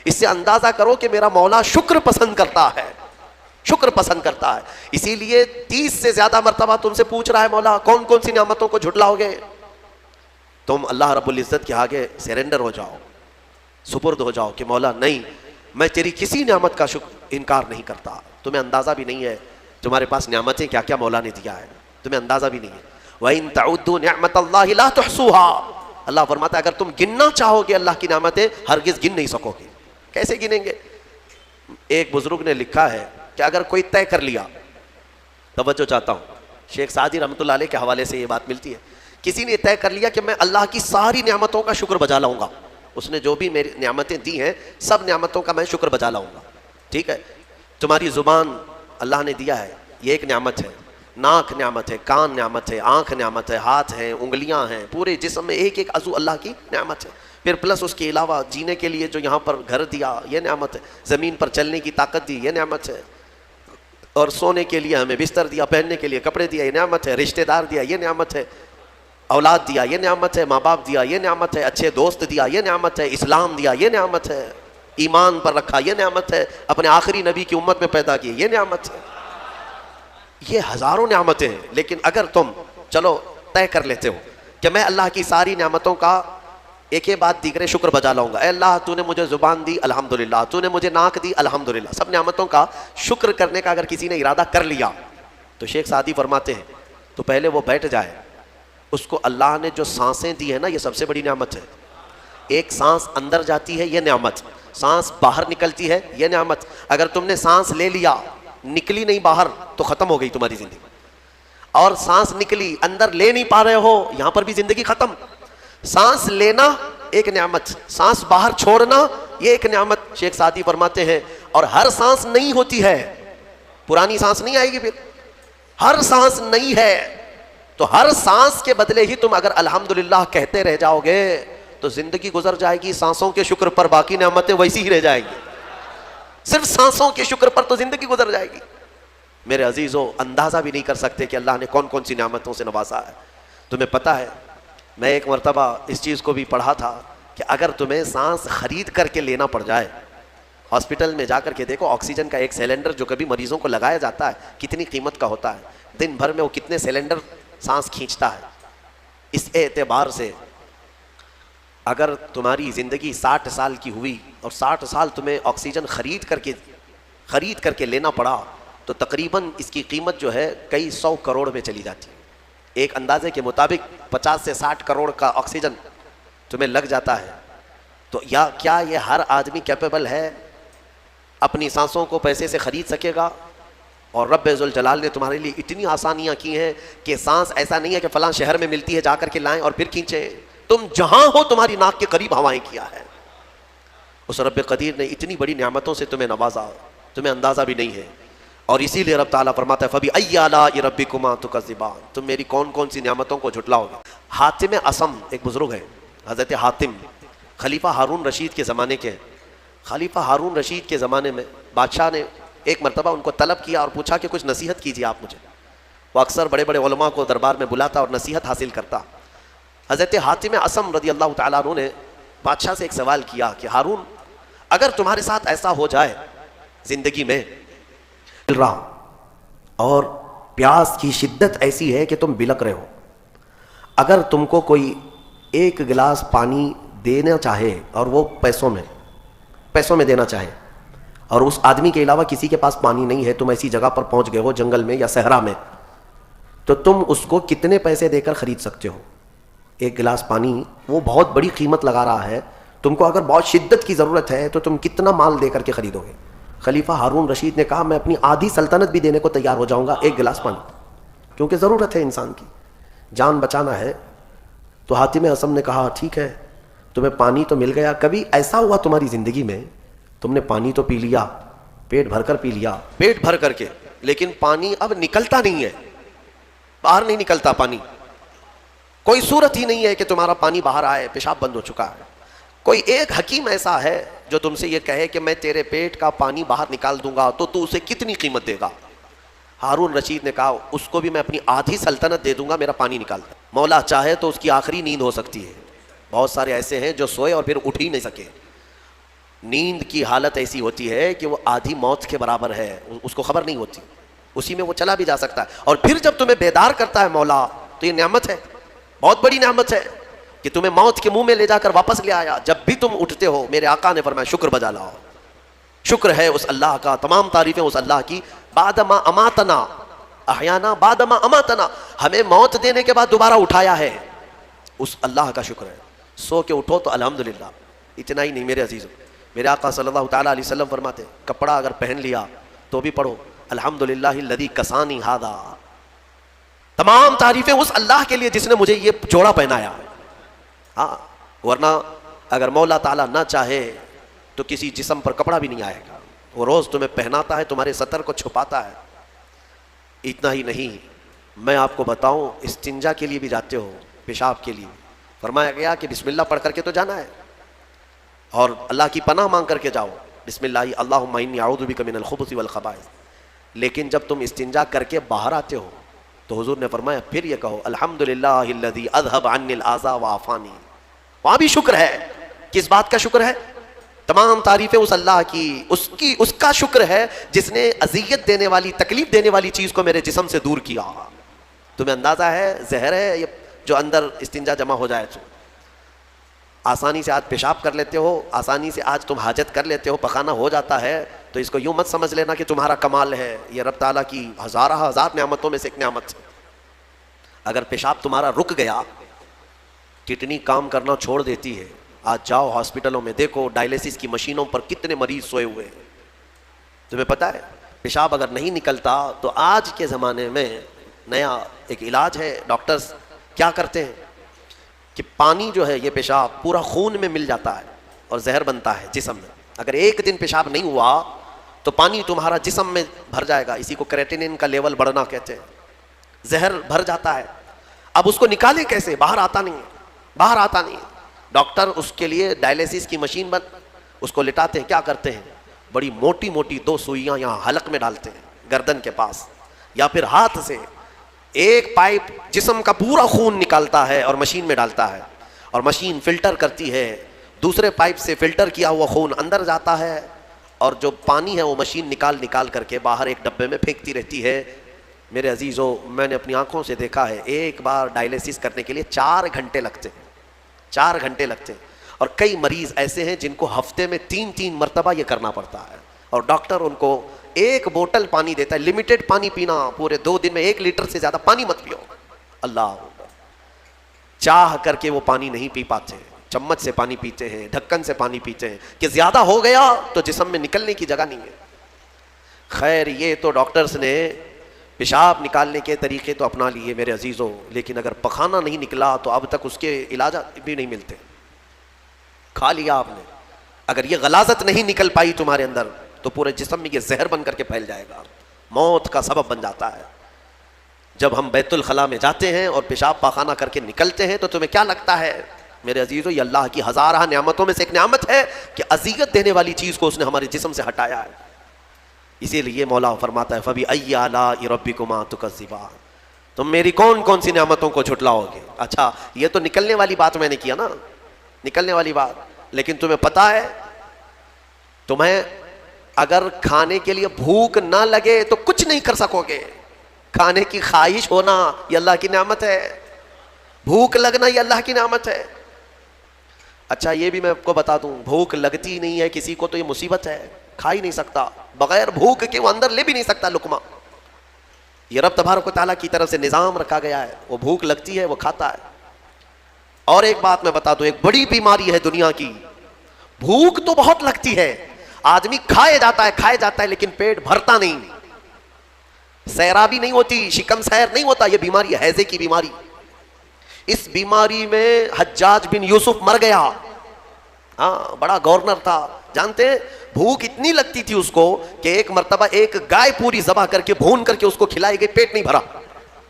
اس سے اندازہ کرو کہ میرا مولا شکر پسند کرتا ہے، شکر پسند کرتا ہے۔ اسی لیے 30 سے زیادہ مرتبہ تم سے پوچھ رہا ہے مولا کون کون سی نعمتوں کو جھٹلاؤ گے؟ تم اللہ رب العزت کے آگے سیرنڈر ہو جاؤ، سپرد ہو جاؤ کہ مولا نہیں، میں تیری کسی نعمت کا انکار نہیں کرتا۔ تمہیں اندازہ بھی نہیں ہے تمہارے پاس نعمتیں کیا کیا مولا نے دیا ہے، تمہیں اندازہ بھی نہیں ہے۔ وَإِن تَعُدُّوا نِعْمَةَ اللَّهِ لَا تُحْصُوهَا، اللہ فرماتا ہے اگر تم گننا چاہو گے اللہ کی نعمتیں ہرگز گن نہیں سکو گے۔ کیسے گنیں گے؟ ایک بزرگ نے لکھا ہے کہ اگر کوئی طے کر لیا، توجہ چاہتا ہوں، شیخ سعدی رحمۃ اللہ علیہ کے حوالے سے یہ بات ملتی ہے، کسی نے طے کر لیا کہ میں اللہ کی ساری نعمتوں کا شکر بجا لاؤں گا، اس نے جو بھی میری نعمتیں دی ہیں سب نعمتوں کا میں شکر بجا لاؤں گا۔ ٹھیک ہے، تمہاری زبان اللہ نے دیا ہے، یہ ایک نعمت ہے، ناک نعمت ہے، کان نعمت ہے، آنکھ نعمت ہے، ہاتھ ہیں، انگلیاں ہیں، پورے جسم میں ایک ایک عضو اللہ کی نعمت ہے۔ پھر پلس اس کے علاوہ جینے کے لیے جو یہاں پر گھر دیا یہ نعمت ہے، زمین پر چلنے کی طاقت دی یہ نعمت ہے، اور سونے کے لیے ہمیں بستر دیا، پہننے کے لیے کپڑے دیا یہ نعمت ہے، رشتہ دار دیا یہ نعمت ہے، اولاد دیا یہ نعمت ہے، ماں باپ دیا یہ نعمت ہے، اچھے دوست دیا یہ نعمت ہے، اسلام دیا یہ نعمت ہے، ایمان پر رکھا یہ نعمت ہے، اپنے آخری نبی کی امت میں پیدا کی یہ نعمت ہے۔ یہ ہزاروں نعمتیں ہیں، لیکن اگر تم چلو طے کر لیتے ہو کہ میں اللہ کی ساری نعمتوں کا ایک ہی بات دیگر شکر بجا لاؤں گا، اے اللہ تو نے مجھے زبان دی الحمدللہ، تو نے مجھے ناک دی الحمدللہ، سب نعمتوں کا شکر کرنے کا اگر کسی نے ارادہ کر لیا تو شیخ سعدی فرماتے ہیں تو پہلے وہ بیٹھ جائے، اس کو اللہ نے جو سانسیں دی ہیں نا یہ سب سے بڑی نعمت ہے۔ ایک سانس اندر جاتی ہے یہ نعمت، سانس باہر نکلتی ہے یہ نعمت۔ اگر تم نے سانس لے لیا نکلی نہیں باہر تو ختم ہو گئی تمہاری زندگی، اور سانس نکلی اندر لے نہیں پا رہے ہو یہاں پر بھی زندگی ختم۔ سانس لینا ایک نعمت، سانس باہر چھوڑنا یہ ایک نعمت۔ شیخ سعدی فرماتے ہیں اور ہر سانس نہیں ہوتی ہے، پرانی سانس نہیں آئے گی، پھر ہر سانس نہیں ہے تو ہر سانس کے بدلے ہی تم اگر الحمدللہ کہتے رہ جاؤ گے تو زندگی گزر جائے گی سانسوں کے شکر پر، باقی نعمتیں ویسی ہی رہ جائیں گی، صرف سانسوں کے شکر پر تو زندگی گزر جائے گی۔ میرے عزیزو، اندازہ بھی نہیں کر سکتے کہ اللہ نے کون کون سی نعمتوں سے نوازا ہے۔ تمہیں پتہ ہے میں ایک مرتبہ اس چیز کو بھی پڑھا تھا کہ اگر تمہیں سانس خرید کر کے لینا پڑ جائے، ہاسپٹل میں جا کر کے دیکھو آکسیجن کا ایک سلنڈر جو کبھی مریضوں کو لگایا جاتا ہے کتنی قیمت کا ہوتا ہے، دن بھر میں وہ کتنے سلنڈر سانس کھینچتا ہے۔ اس اعتبار سے اگر تمہاری زندگی 60 سال کی ہوئی اور 60 سال تمہیں آکسیجن خرید کر کے لینا پڑا تو تقریباً اس کی قیمت جو ہے کئی 100 کروڑ میں چلی جاتی ہے۔ ایک اندازے کے مطابق 50 سے 60 کروڑ کا آکسیجن تمہیں لگ جاتا ہے، تو کیا یہ ہر آدمی کیپیبل ہے اپنی سانسوں کو پیسے سے خرید سکے گا؟ اور رب ذوالجلال نے تمہارے لیے اتنی آسانیاں کی ہیں کہ سانس ایسا نہیں ہے کہ فلاں شہر میں ملتی ہے جا کر کے لائیں اور پھر کھینچیں، تم جہاں ہو تمہاری ناک کے قریب ہوائیں کیا ہے۔ اس رب قدیر نے اتنی بڑی نعمتوں سے تمہیں نوازا، تمہیں اندازہ بھی نہیں ہے۔ اور اسی لیے رب تعالیٰ فرماتا ہے فَبِأَيِّ آلَاءِ رَبِّكُمَا تُكَذِّبَانِ، تم میری کون کون سی نعمتوں کو جھٹلاؤ گے۔ حاتم اسم ایک بزرگ ہے، حضرت حاتم خلیفہ ہارون رشید کے زمانے کے ہیں۔ خلیفہ ہارون رشید کے زمانے میں بادشاہ نے ایک مرتبہ ان کو طلب کیا اور پوچھا کہ کچھ نصیحت کیجیے آپ مجھے۔ وہ اکثر بڑے بڑے علماء کو دربار میں بلاتا اور نصیحت حاصل کرتا۔ حضرت حاتم اسم رضی اللہ تعالیٰ عنہ نے بادشاہ سے ایک سوال کیا کہ ہارون، اگر تمہارے ساتھ ایسا ہو جائے زندگی میں اور پیاس کی شدت ایسی ہے کہ تم بلک رہے ہو، اگر تم کو کوئی ایک گلاس پانی دینا چاہے اور وہ پیسوں میں دینا چاہے اور اس آدمی کے علاوہ کسی کے پاس پانی نہیں ہے، تم ایسی جگہ پر پہنچ گئے ہو جنگل میں یا صحرا میں، تو تم اس کو کتنے پیسے دے کر خرید سکتے ہو؟ ایک گلاس پانی وہ بہت بڑی قیمت لگا رہا ہے، تم کو اگر بہت شدت کی ضرورت ہے تو تم کتنا مال دے کر کے خریدو گے؟ خلیفہ ہارون رشید نے کہا میں اپنی آدھی سلطنت بھی دینے کو تیار ہو جاؤں گا ایک گلاس پانی۔ کیونکہ ضرورت ہے انسان کی، جان بچانا ہے. تو حاتم اصم نے کہا ٹھیک ہے تمہیں پانی تو مل گیا. کبھی ایسا ہوا تمہاری زندگی میں تم نے پانی تو پی لیا، پیٹ بھر کر پی لیا، پیٹ بھر کر کے، لیکن پانی اب نکلتا نہیں ہے، باہر نہیں نکلتا پانی، کوئی صورت ہی نہیں ہے کہ تمہارا پانی باہر آئے، پیشاب بند ہو چکا ہے. کوئی ایک حکیم ایسا ہے جو تم سے یہ کہے کہ میں تیرے پیٹ کا پانی باہر نکال دوں گا تو اسے کتنی قیمت دے گا؟ ہارون رشید نے کہا اس کو بھی میں اپنی آدھی سلطنت دے دوں گا میرا پانی نکال دے. مولا چاہے تو اس کی آخری نیند ہو سکتی ہے. بہت سارے ایسے ہیں جو سوئے اور پھر اٹھ ہی نہیں سکے. نیند کی حالت ایسی ہوتی ہے کہ وہ آدھی موت کے برابر ہے، اس کو خبر نہیں ہوتی، اسی میں وہ چلا بھی جا سکتا ہے. اور پھر جب تمہیں بیدار کرتا ہے مولا تو یہ نعمت ہے، بہت بڑی نعمت ہے کہ تمہیں موت کے منہ میں لے جا کر واپس لے آیا. جب بھی تم اٹھتے ہو میرے آقا نے فرمایا شکر بجا لاؤ. شکر ہے اس اللہ کا، تمام تعریفیں اس اللہ کی. بعد ما اماتنا احیانا بعد ما اماتنا، ہمیں موت دینے کے بعد دوبارہ اٹھایا ہے، اس اللہ کا شکر ہے. سو کے اٹھو تو الحمدللہ. اتنا ہی نہیں میرے عزیزو، میرے آقا صلی اللہ تعالیٰ علیہ وسلم فرماتے کپڑا اگر پہن لیا تو بھی پڑھو الحمدللہ الذی کسانی ھذا. تمام تعریفیں اس اللہ کے لیے جس نے مجھے یہ جوڑا پہنایا. ہاں ورنہ اگر مولا تعالیٰ نہ چاہے تو کسی جسم پر کپڑا بھی نہیں آئے گا. وہ روز تمہیں پہناتا ہے، تمہارے سطر کو چھپاتا ہے. اتنا ہی نہیں، میں آپ کو بتاؤں استنجا کے لیے بھی جاتے ہو، پیشاب کے لیے فرمایا گیا کہ بسم اللہ پڑھ کر کے تو جانا ہے اور اللہ کی پناہ مانگ کر کے جاؤ، بسم اللہ اللہم انی اعوذ بک من الخبث والخبائث. لیکن جب تم استنجا کر کے باہر آتے ہو تو حضور نے فرمایا پھر یہ کہو الحمدللہ الذی اذھب عنی الاذى وعافانی. وہاں بھی شکر ہے. کس بات کا شکر ہے؟ تمام تعریفیں اس اللہ کی، اس کا شکر ہے جس نے اذیت دینے والی، تکلیف دینے والی چیز کو میرے جسم سے دور کیا. تمہیں اندازہ ہے زہر ہے یہ جو اندر استنجا جمع ہو جائے تو آسانی سے آج پیشاب کر لیتے ہو، آسانی سے آج تم حاجت کر لیتے ہو، پخانہ ہو جاتا ہے، تو اس کو یوں مت سمجھ لینا کہ تمہارا کمال ہے. یہ رب تعالیٰ کی ہزار نعمتوں میں سے ایک نعمت ہے. اگر پیشاب تمہارا رک گیا، کڈنی کام کرنا چھوڑ دیتی ہے. آج جاؤ ہاسپٹلوں میں دیکھو ڈائلیسس کی مشینوں پر کتنے مریض سوئے ہوئے ہیں. تمہیں پتہ ہے پیشاب اگر نہیں نکلتا تو آج کے زمانے میں نیا ایک علاج ہے. ڈاکٹرز کیا کرتے ہیں کہ پانی جو ہے یہ پیشاب پورا خون میں مل جاتا ہے اور زہر بنتا ہے جسم میں. اگر ایک دن پیشاب نہیں ہوا تو پانی تمہارا جسم میں بھر جائے گا. اسی کو کریٹینن کا لیول بڑھنا کہتے ہیں. زہر بھر جاتا ہے. اب اس کو نکالیں کیسے؟ باہر آتا نہیں. ڈاکٹر اس کے لیے ڈائلیسس کی مشین اس کو لٹاتے ہیں. کیا کرتے ہیں؟ بڑی موٹی 2 سوئیاں یہاں حلق میں ڈالتے ہیں گردن کے پاس، یا پھر ہاتھ سے ایک پائپ جسم کا پورا خون نکالتا ہے اور مشین میں ڈالتا ہے، اور مشین فلٹر کرتی ہے. دوسرے پائپ سے فلٹر کیا ہوا خون اندر جاتا ہے، اور جو پانی ہے وہ مشین نکال کر کے باہر ایک ڈبے میں پھینکتی رہتی ہے. میرے عزیزو میں نے اپنی آنکھوں سے دیکھا ہے ایک بار ڈائلیسس کرنے کے لیے 4 گھنٹے لگتے ہیں. 4 گھنٹے لگتے ہیں. اور کئی مریض ایسے ہیں جن کو ہفتے میں 3 مرتبہ یہ کرنا پڑتا ہے، اور ڈاکٹر ان کو ایک بوتل پانی دیتا ہے. لمیٹڈ پانی پینا، پورے 2 دن میں 1 لیٹر سے زیادہ پانی مت پیو. اللہ چاہ کر کے وہ پانی نہیں پی پاتے، چمچ سے پانی پیتے ہیں، ڈھکن سے پانی پیتے ہیں کہ زیادہ ہو گیا تو جسم میں نکلنے کی جگہ نہیں ہے. خیر یہ تو ڈاکٹرز نے پیشاب نکالنے کے طریقے تو اپنا لیے میرے عزیزوں، لیکن اگر پخانہ نہیں نکلا تو اب تک اس کے علاج بھی نہیں ملتے. کھا لیا آپ نے، اگر یہ غلاظت نہیں نکل پائی تمہارے اندر تو پورے جسم میں یہ زہر بن کر کے پھیل جائے گا، موت کا سبب بن جاتا ہے. جب ہم بیت الخلاء میں جاتے ہیں اور پیشاب پاخانہ کر کے نکلتے ہیں تو تمہیں کیا لگتا ہے میرے عزیزو؟ یہ اللہ کی ہزارہ نعمتوں میں سے ایک نعمت ہے کہ اذیت دینے والی چیز کو اس نے ہمارے جسم سے ہٹایا ہے. اسی لیے مولا فرماتا ہے فَبِأَيِّ آلَاءِ رَبِّكُمَا تُكَذِّبَانِ، تم میری کون سی نعمتوں کو جھٹلاؤ گے؟ اچھا یہ تو نکلنے والی بات میں نے کیا نا، نکلنے والی بات. لیکن تمہیں پتا ہے تمہیں اگر کھانے کے لیے بھوک نہ لگے تو کچھ نہیں کر سکو گے. کھانے کی خواہش ہونا یہ اللہ کی نعمت ہے، بھوک لگنا یہ اللہ کی نعمت ہے. اچھا یہ بھی میں آپ کو بتا دوں، بھوک لگتی نہیں ہے کسی کو تو یہ مصیبت ہے، کھا ہی نہیں سکتا بغیر بھوک کے، وہ اندر لے بھی نہیں سکتا لقمہ. یہ رب تبارک و تعالیٰ کی طرف سے نظام رکھا گیا ہے، وہ بھوک لگتی ہے وہ کھاتا ہے. اور ایک بات میں بتا دوں، ایک بڑی بیماری ہے دنیا کی، بھوک تو بہت لگتی ہے، آدمی کھائے جاتا ہے لیکن پیٹ بھرتا نہیں. سیرابی نہیں ہوتی، شکم سیر نہیں ہوتا، یہ بیماری ہے ہیضے کی بیماری. اس بیماری میں حجاج بن یوسف مر گیا. ہاں بڑا گورنر تھا. جانتے ہیں بھوک اتنی لگتی تھی اس کو کہ ایک مرتبہ ایک گائے پوری ذبح کر کے بھون کر کے اس کو کھلائی گئی، پیٹ نہیں بھرا.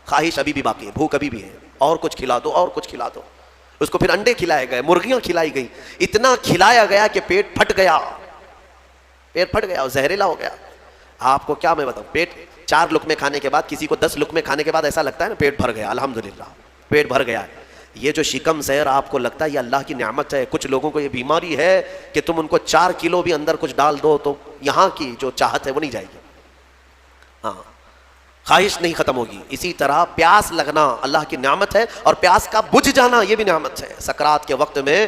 خواہش ابھی بھی باقی ہے، بھوک ابھی بھی ہے، اور کچھ کھلا دو اور کچھ کھلا دو. اس کو پھر انڈے کھلائے گئے، مرغیاں کھلائی گئی، اتنا کھلایا گیا کہ پیٹ پھٹ گیا، پیٹ پھٹ گیا اور زہریلا ہو گیا. آپ کو کیا میں بتاؤں، پیٹ 4 لقمے کھانے کے بعد، کسی کو 10 لقمے کھانے کے بعد ایسا لگتا ہے نا پیٹ بھر گیا، الحمدللہ پیٹ بھر گیا. یہ جو شکم سیر آپ کو لگتا ہے یہ اللہ کی نعمت ہے. کچھ لوگوں کو یہ بیماری ہے کہ تم ان کو 4 کلو بھی اندر کچھ ڈال دو تو یہاں کی جو چاہت ہے وہ نہیں جائے گی. ہاں خواہش نہیں ختم ہوگی. اسی طرح پیاس لگنا اللہ کی نعمت ہے، اور پیاس کا بجھ جانا یہ بھی نعمت ہے. سکرات کے وقت میں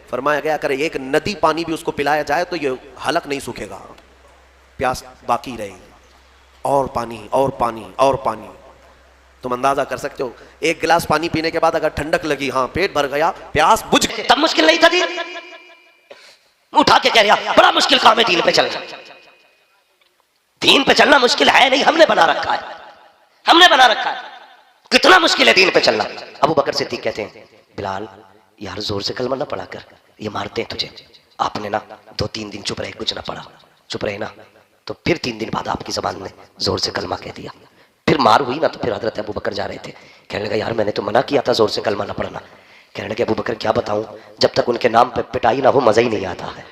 فرمایا گیا اگر ایک ندی پانی بھی اس کو پلایا جائے تو یہ حلق نہیں سوکھے گا، پیاس باقی رہے گی. اور پانی اور پانی اور پانی. تم اندازہ کر سکتے ہو ایک گلاس پانی پینے کے بعد اگر ٹھنڈک لگی، ہاں پیٹ بھر گیا، پیاس بجھ گئی. تب مشکل نہیں تھا دین. اٹھا کے کہہ رہا بڑا مشکل کام ہے دین پہ چلنا. دین پہ چلنا مشکل ہے نہیں، ہم نے بنا رکھا ہے، ہم نے بنا رکھا ہے. کتنا مشکل ہے دین پہ چلنا. ابو بکر صدیق کہتے ہیں بلال یار زور سے کلمہ نہ پڑھا کر، یہ مارتے ہیں تجھے. آپ نے نا 2-3 دن چپ رہے، کچھ نہ پڑھا، چپ رہے نا، تو پھر 3 دن بعد آپ کی زبان نے زور سے کلمہ کہہ دیا. پھر مار ہوئی نا، تو پھر حضرت ابو بکر جا رہے تھے، کہنے لگا یار میں نے تو منع کیا تھا زور سے کلمہ نہ پڑھنا. کہنے لگے ابو بکر کیا بتاؤں، جب تک ان کے نام پہ پٹائی نہ ہو مزہ ہی نہیں آتا ہے.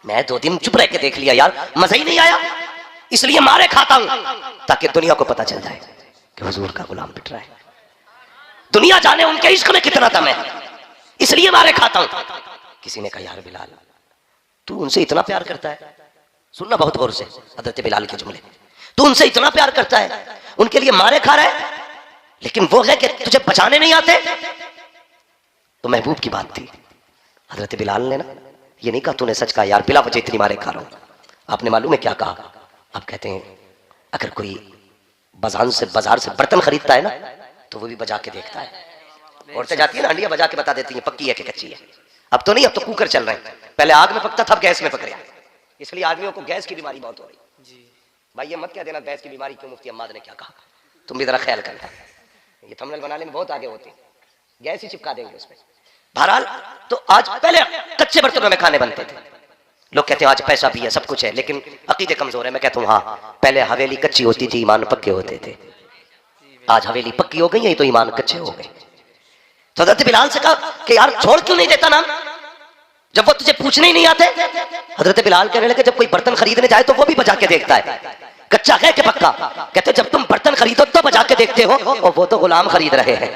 میں 2 دن چپ رہ کے دیکھ لیا یار مزہ ہی نہیں آیا، اس لیے مارے کھاتا ہوں تاکہ دنیا کو پتہ چل جائے کہ حضور کا غلام پٹ رہا ہے، دنیا جانے ان کے عشق میں کتنا دم ہے، اس لیے مارے کھاتا ہوں. کسی نے کہا یار بلال تو ان سے اتنا پیار کرتا ہے، سننا بہت غور سے حضرت بلال کے جملے، تو ان سے اتنا پیار کرتا ہے، ان کے لیے مارے کھا رہا ہے، لیکن وہ ہے کہ تجھے بچانے نہیں آتے. تو محبوب کی بات تھی. حضرت بلال نے نا یہ نہیں کہا تو نے سچ کہا یار بلا وجہ اتنی مارے کھا رہا ہوں. آپ نے معلوم ہے کیا کہا؟ آپ کہتے ہیں اگر کوئی بازار سے برتن خریدتا ہے نا تو وہ بھی بجا کے دیکھتا ہے. عورتیں جاتی ہیں نا ہنڈیاں بجا کے بتا دیتی ہیں پکی ہے کہ کچی ہے. اب تو نہیں، اب تو کوکر چل رہے ہیں، پہلے آگ میں پکتا تھا اب گیس میں پک رہا ہے. اس لیے آدمیوں کو گیس کی بیماری بہت ہو رہی ہے. بھائی یہ مت کہہ دینا گیس کی بیماری کیوں، مفتی عماد نے کیا کہا، تم بھی ذرا خیال کرنا. یہ تھمنیل بنانے میں بہت آگے ہوتے ہیں، گیس ہی چپکا دیں گے اس پہ. بہرحال تو آج پہلے کچے برتنوں میں کھانے بنتے تھے. لوگ کہتے ہیں آج پیسہ بھی ہے سب کچھ ہے لیکن عقیدے کمزور ہے. میں کہتا ہوں ہاں پہلے حویلی کچی ہوتی تھی، ایمان پکے ہوتے تھے. آج حویلی پکی ہو گئی ہے تو ایمان کچے ہو گئے. تو حضرت بلال سے کہا کہ یار چھوڑ کیوں نہیں دیتا نام جب وہ تجھے پوچھنے ہی نہیں آتے. حضرت بلال کہنے لگے جب کوئی برتن خریدنے جائے تو وہ بھی بجا کے دیکھتا ہے کچا ہے کہ پکا. کہتے جب تم برتن خریدو تو بجا کے دیکھتے ہو، اور وہ تو غلام خرید رہے ہیں،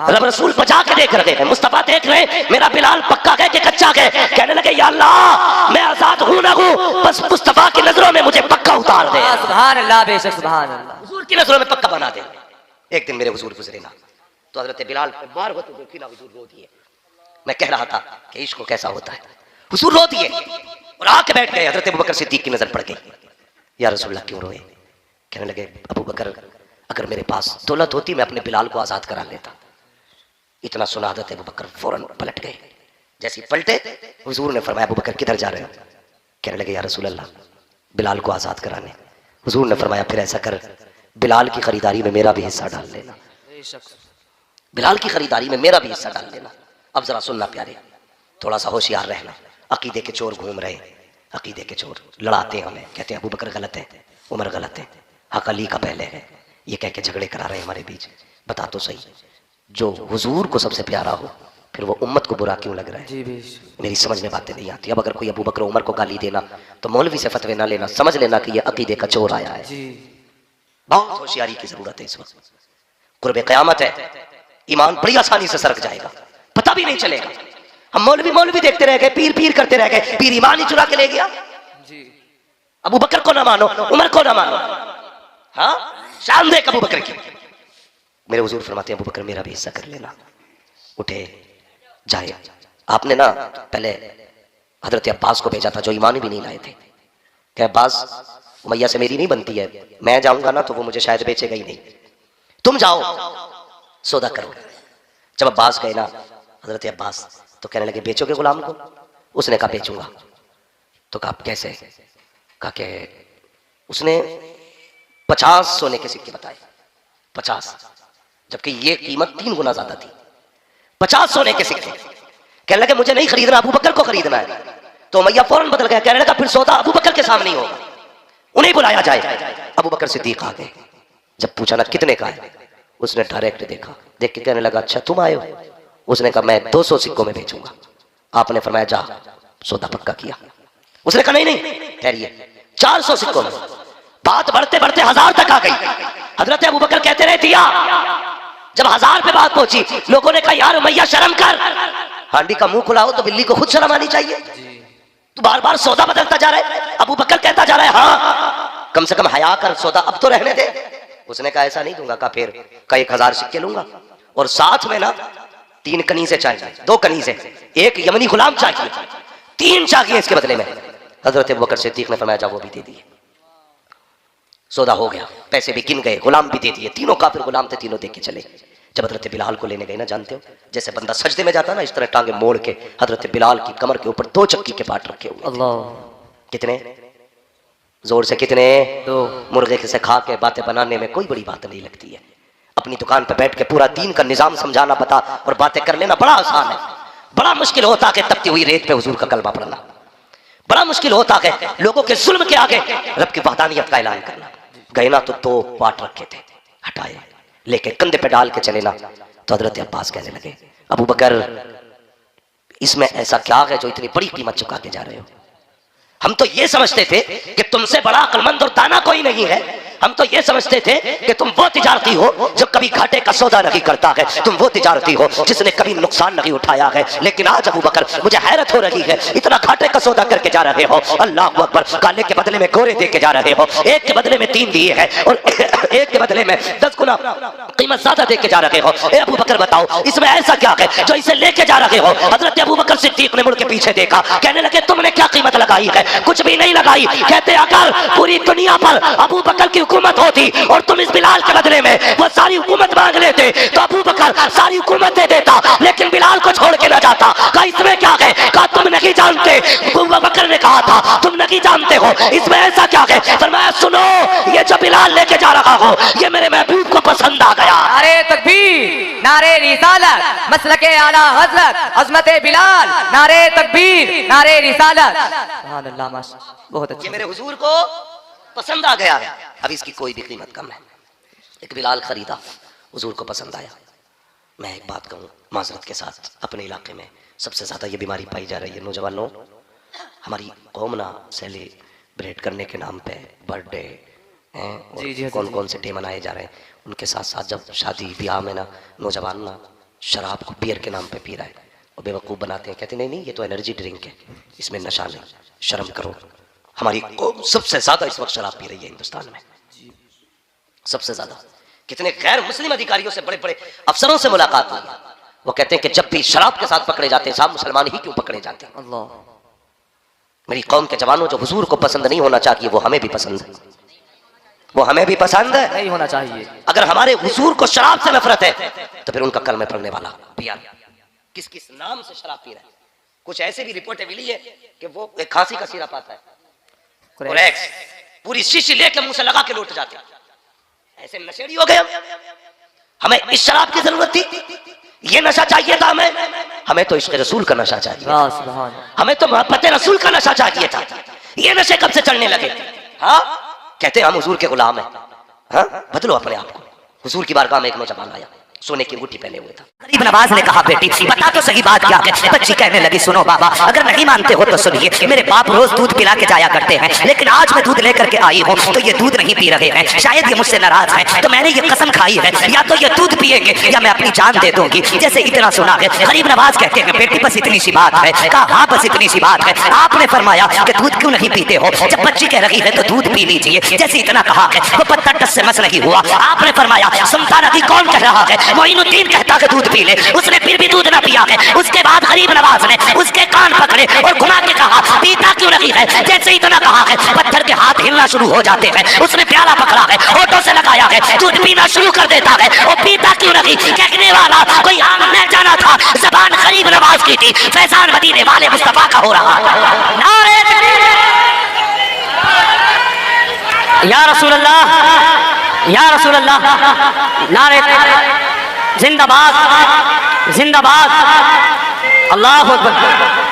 رب رسول بجا کے دیکھ رہے ہیں، مصطفیٰ دیکھ رہے ہیں میرا بلال پکا ہے کہ کچا ہے. کہنے لگے یا اللہ میں آزاد ہوں نہ ہوں بس مصطفیٰ کی نظروں میں مجھے پکا اتار دے. سبحان اللہ، بے شک سبحان اللہ. حضور کی نظروں میں پکا بنا دے. ایک دن میرے حضور گزرے نا تو حضرت بلال پہ مار ہوتے دیکھی نا حضور رو دیے. میں کہہ رہا تھا کہ عشق کو کیسا ہوتا ہے، حضور رو دیے اور آ کے بیٹھ گئے. حضرت ابوبکر صدیق کی نظر پڑ گئی. یا رسول اللہ کیوں روئے؟ کہنے لگے ابو بکر اگر میرے پاس دولت ہوتی میں اپنے بلال کو آزاد کرا لیتا. اتنا سنا حضرت ابوبکر فوراً پلٹ گئے. جیسے پلٹے حضور نے فرمایا ابوبکر کدھر جا رہے ہو؟ کہنے لگے یا رسول اللہ بلال کو آزاد کرانے. حضور نے فرمایا پھر ایسا کر بلال کی خریداری میں میرا بھی حصہ ڈال لینا، بلال کی خریداری میں میرا بھی حصہ ڈال لینا. اب ذرا سننا پیارے، تھوڑا سا ہوشیار رہنا. عقیدے کے چور گھوم رہے، عقیدے کے چور لڑاتے ہیں ہمیں، کہتے ہیں ابو بکر غلط ہے، عمر غلط ہے، حق علی کا پہلے ہے، یہ کہہ کے جھگڑے کرا رہے ہیں ہمارے بیچ. بتا تو صحیح جو حضور کو سب سے پیارا ہو پھر وہ امت کو برا کیوں لگ رہا ہے؟ میری سمجھ میں باتیں نہیں آتی. اب اگر کوئی ابو بکر عمر کو گالی دینا تو مولوی سے فتوی نہ لینا، سمجھ لینا کہ یہ عقیدے کا چور آیا ہے. بہت ہوشیاری کی ضرورت ہے اس وقت. قرب قیامت ہے، ایمان بڑی آسانی سے سرک جائے گا، پتہ بھی نہیں چلے گا. ہم مولوی دیکھتے رہ گئے، پیر پیر کرتے رہ گئے، پیر ایمان ہی چرا کے لے گیا. ابو بکر کو نہ مانو، عمر کو نہ مانو. ہاں شان دیکھ ابو بکر کی. میرے حضور فرماتے ہیں ابو بکر میرا بھی حصہ کر لینا. اٹھے جائے. آپ نے نا پہلے حضرت عباس کو بھیجا تھا جو ایمان بھی نہیں لائے تھے کہ عباس امیہ سے میری نہیں بنتی ہے، میں جاؤں گا نا تو وہ مجھے شاید بیچے گا ہی نہیں، تم جاؤ سودا کرو. جب عباس گئے نا حضرت عباس تو کہنے لگے بیچو گے غلام کو؟ اس نے کہا بیچوں گا. تو کہا کیسے؟ کہا کہ اس نے 50 سونے کے سکے بتائے، 50، جبکہ یہ قیمت 3 گنا زیادہ تھی. 50 سونے کے سکے. کہنے لگے مجھے نہیں خریدنا، ابو بکر کو خریدنا ہے. تو امیہ فوراً بدل گیا، کہنے لگا پھر سودا ابو بکر کے سامنے ہی ہوگا، انہیں بلایا جائے. ابو بکر صدیق آ گئے. جب پوچھا نا کتنے کا ہے، اس نے ڈائریکٹ دیکھا، دیکھ کے کہنے لگا اچھا تم آئے ہو. اس نے کہا میں 200 سکوں میں بیچوں گا. آپ نے فرمایا جا، سودا پکا کیا. اس نے کہا نہیں ٹھہریے، 400 سکوں میں. بات بڑھتے بڑھتے 1000 تک آ گئی. حضرت ابو بکر کہتے رہے دیا. جب 1000 پہ بات پہنچی، لوگوں نے کہا یار امیہ شرم کر، ہانڈی کا منہ کھلا ہو تو بلی کو خود شرم آنی چاہیے. تو بار بار سودا بدلتا جا رہا ہے. ابو بکر کہتا جا رہا ہے ہاں کم سے کم حیا کر، سودا اب تو رہنے دے. اس نے کہا ایسا نہیں دوں گا. کہا پھر؟ کہا 1000 سکے لوں گا، اور ساتھ میں نا 3 کنیزیں چاہیے، 2 کنیزیں، 1 یمنی غلام چاہیے، 3 چاہیے اس کے بدلے میں. حضرت ابوبکر صدیق نے فرمایا جا وہ بھی دے دیے. سودا ہو گیا، پیسے بھی گن گئے، غلام بھی دے دیے. تینوں کافر غلام تھے، تینوں دے کے چلے. جب حضرت بلال کو لینے گئے نا، جانتے ہو جیسے بندہ سجدے میں جاتا نا، اس طرح ٹانگیں موڑ کے حضرت بلال کی کمر کے اوپر 2 چکی کے پاٹ رکھے ہوئے. اللہ، کتنے زور سے؟ کتنے؟ 2. مرغے سے کھا کے باتیں بنانے میں کوئی بڑی بات نہیں لگتی ہے. اپنی دکان پہ بیٹھ کے پورا دین کا نظام سمجھانا پتا اور باتیں کر لینا بڑا آسان ہے. بڑا مشکل ہوتا کہ تپتی ہوئی ریت پہ حضور کا کلمہ پڑھنا. بڑا مشکل ہوتا ہے لوگوں کے ظلم کے آگے رب کی وحدانیت کا اعلان کرنا. گئے نا تو 2 پاٹ رکھے تھے، ہٹائے، لے کے کندھے پہ ڈال کے چلے نا. تو حضرت عباس کہنے لگے ابو بکر اس میں ایسا کیا ہے جو اتنی بڑی قیمت چکا کے جا رہے ہو؟ ہم تو یہ سمجھتے تھے کہ تم سے بڑا عقل مند اور دانا کوئی نہیں ہے. ہم تو یہ سمجھتے تھے کہ تم وہ تجارتی ہو جو کبھی گھاٹے کا سودا نہیں کرتا ہے، تم وہ تجارتی ہو جس نے کبھی نقصان نہیں اٹھایا ہے. لیکن آج ابو بکر مجھے حیرت ہو رہی ہے، اتنا گھاٹے کا سودا کر کے جا رہے ہو. اللہ اکبر. کالے کے بدلے میں گورے دے کے جا رہے ہو، 1 کے بدلے میں 3 دیے ہیں، اور 1 کے بدلے میں 10 گنا قیمت زیادہ دے کے جا رہے ہو. اے ابو بکر بتاؤ اس میں ایسا کیا ہے جو اسے لے کے جا رہے ہو؟ حضرت ابو بکر صدیق نے مڑ کے پیچھے دیکھا، کہنے لگے تم نے کیا قیمت لگائی ہے؟ کچھ بھی نہیں لگائی. کہتے اگر پوری دنیا پر ابو بکر کی حکومت ہوتی اور تم اس بلال کے بدلے میں وہ ساری حکومت مانگ لیتے تو ابو بکر ساری حکومت دے دیتا، لیکن بلال کو چھوڑ کے نہ جاتا. کہا اس میں کیا ہے؟ کہا تم نہیں جانتے. ابو بکر نے کہا تھا تم نہیں جانتے ہو، اس میں ایسا کیا ہے؟ فرمایا سنو، یہ جو بلال لے کے جا رہا ہو یہ میرے محبوب کو پسند آ گیا. نعرے تکبیر، نعرے رسالت، مسلک اعلیٰ حضرت عظمت بلال، نعرے تکبیر، نعرے رسالت. سبحان اللہ، ماشاءاللہ، بہت اچھا. یہ میرے حضور کو پسند آ گیا. اب اس کی کوئی بھی قیمت کم ہے. ایک بلال خریدا، حضور کو پسند آیا. میں ایک بات کہوں معذرت کے ساتھ، اپنے علاقے میں سب سے زیادہ یہ بیماری پائی جا رہی ہے. نوجوانوں، ہماری قوم نا سیلیبریٹ کرنے کے نام پہ برتھ ڈے کون سے ڈے منائے جا رہے ہیں، ان کے ساتھ ساتھ جب شادی بیاہ میں نا نوجوان نا شراب کو بیئر کے نام پہ پی رہا ہے اور بے وقوف بناتے ہیں. کہتے ہیں نہیں یہ تو انرجی ڈرنک ہے، اس میں نشہ نہیں. شرم کرو. ہماری قوم سب سے زیادہ اس وقت شراب پی رہی ہے ہندوستان میں، سب سے زیادہ. کتنے غیر مسلم ادھیکاریوں سے، بڑے بڑے افسروں سے ملاقات ہوئی، وہ کہتے ہیں کہ جب بھی شراب کے ساتھ پکڑے جاتے ہیں صاحب مسلمان ہی کیوں پکڑے جاتے ہیں. اللہ. میری قوم کے جوانوں جو حضور کو پسند نہیں ہونا چاہیے وہ ہمیں بھی پسند ہے، وہ ہمیں بھی پسند ہے. نہیں ہونا چاہیے. اگر ہمارے حضور کو شراب سے نفرت ہے تو پھر ان کا کلمہ پڑھنے والا کس کس نام سے شراب پی رہا ہے. کچھ ایسے بھی رپورٹیں ملی ہے کہ وہ ایک کھانسی کا سیرپ آتا ہے اور ایکس پوری شیشی لے کے منہ سے لگا کے لوٹ جاتے ہیں. ایسے نشیڑی ہو گئے. ہمیں اس شراب کی ضرورت تھی؟ یہ نشہ چاہیے تھا ہمیں تو عشق رسول کا نشہ چاہیے، ہمیں تو محبت رسول کا نشہ چاہیے تھا. یہ نشے کب سے چڑھنے لگے؟ ہاں کہتے ہیں ہم حضور کے غلام ہیں. ہاں بدلو اپنے آپ کو. حضور کی بارگاہ میں ایک نوجوان آیا، سونے کی انگوٹھی پہنے ہوئے تھا. غریب نواز نے کہا بیٹی بتا تو صحیح بات کیا ہے. بچی کہنے لگی سنو بابا اگر نہیں مانتے ہو تو سنیے، میرے باپ روز دودھ پلا کے جایا کرتے ہیں، لیکن آج میں دودھ لے کر کے آئی ہوں تو یہ دودھ نہیں پی رہے ہیں. شاید یہ مجھ سے ناراض ہیں تو میں نے یہ قسم کھائی ہے یا تو یہ دودھ پیئیں گے یا میں اپنی جان دے دوں گی. جیسے اتنا سنا ہے غریب نواز کہتے ہیں بیٹی بس اتنی سی بات ہے. کہا ہاں بس اتنی سی بات ہے. آپ نے فرمایا کہ دودھ کیوں نہیں پیتے ہو؟ جب بچی کہہ رہی ہے تو دودھ پی لیجیے. جیسے اتنا کہا ہے وہ پتھر ٹس سے مس نہیں ہوا. آپ نے فرمایا سنتا نہیں کون کہہ رہا ہے؟ معین الدین کہتا کہ دودھ پی لے. اس نے پھر بھی دودھ نہ پیا ہے. اس کے بعد غریب نواز نے اس کے کان پکڑے اور گھما کے کہا پیتا کیوں نہیں ہے؟ جیسے اتنا کہا ہے پتھر کے ہاتھ ہلنا شروع ہو جاتے ہیں. اس نے پیالہ پکڑا ہے، ہونٹوں سے لگایا ہے، دودھ پینا شروع کر دیتا ہے. اور پیتا کیوں نہیں؟ کہنے والا کوئی عام نہ جانا تھا، زبان غریب نواز کی تھی. فیضان مدینے والے مصطفیٰ کا ہو رہا ہے. یا رسول اللہ یا رسول اللہ، نعرے زندہ باد، زندہ باد، اللہ اکبر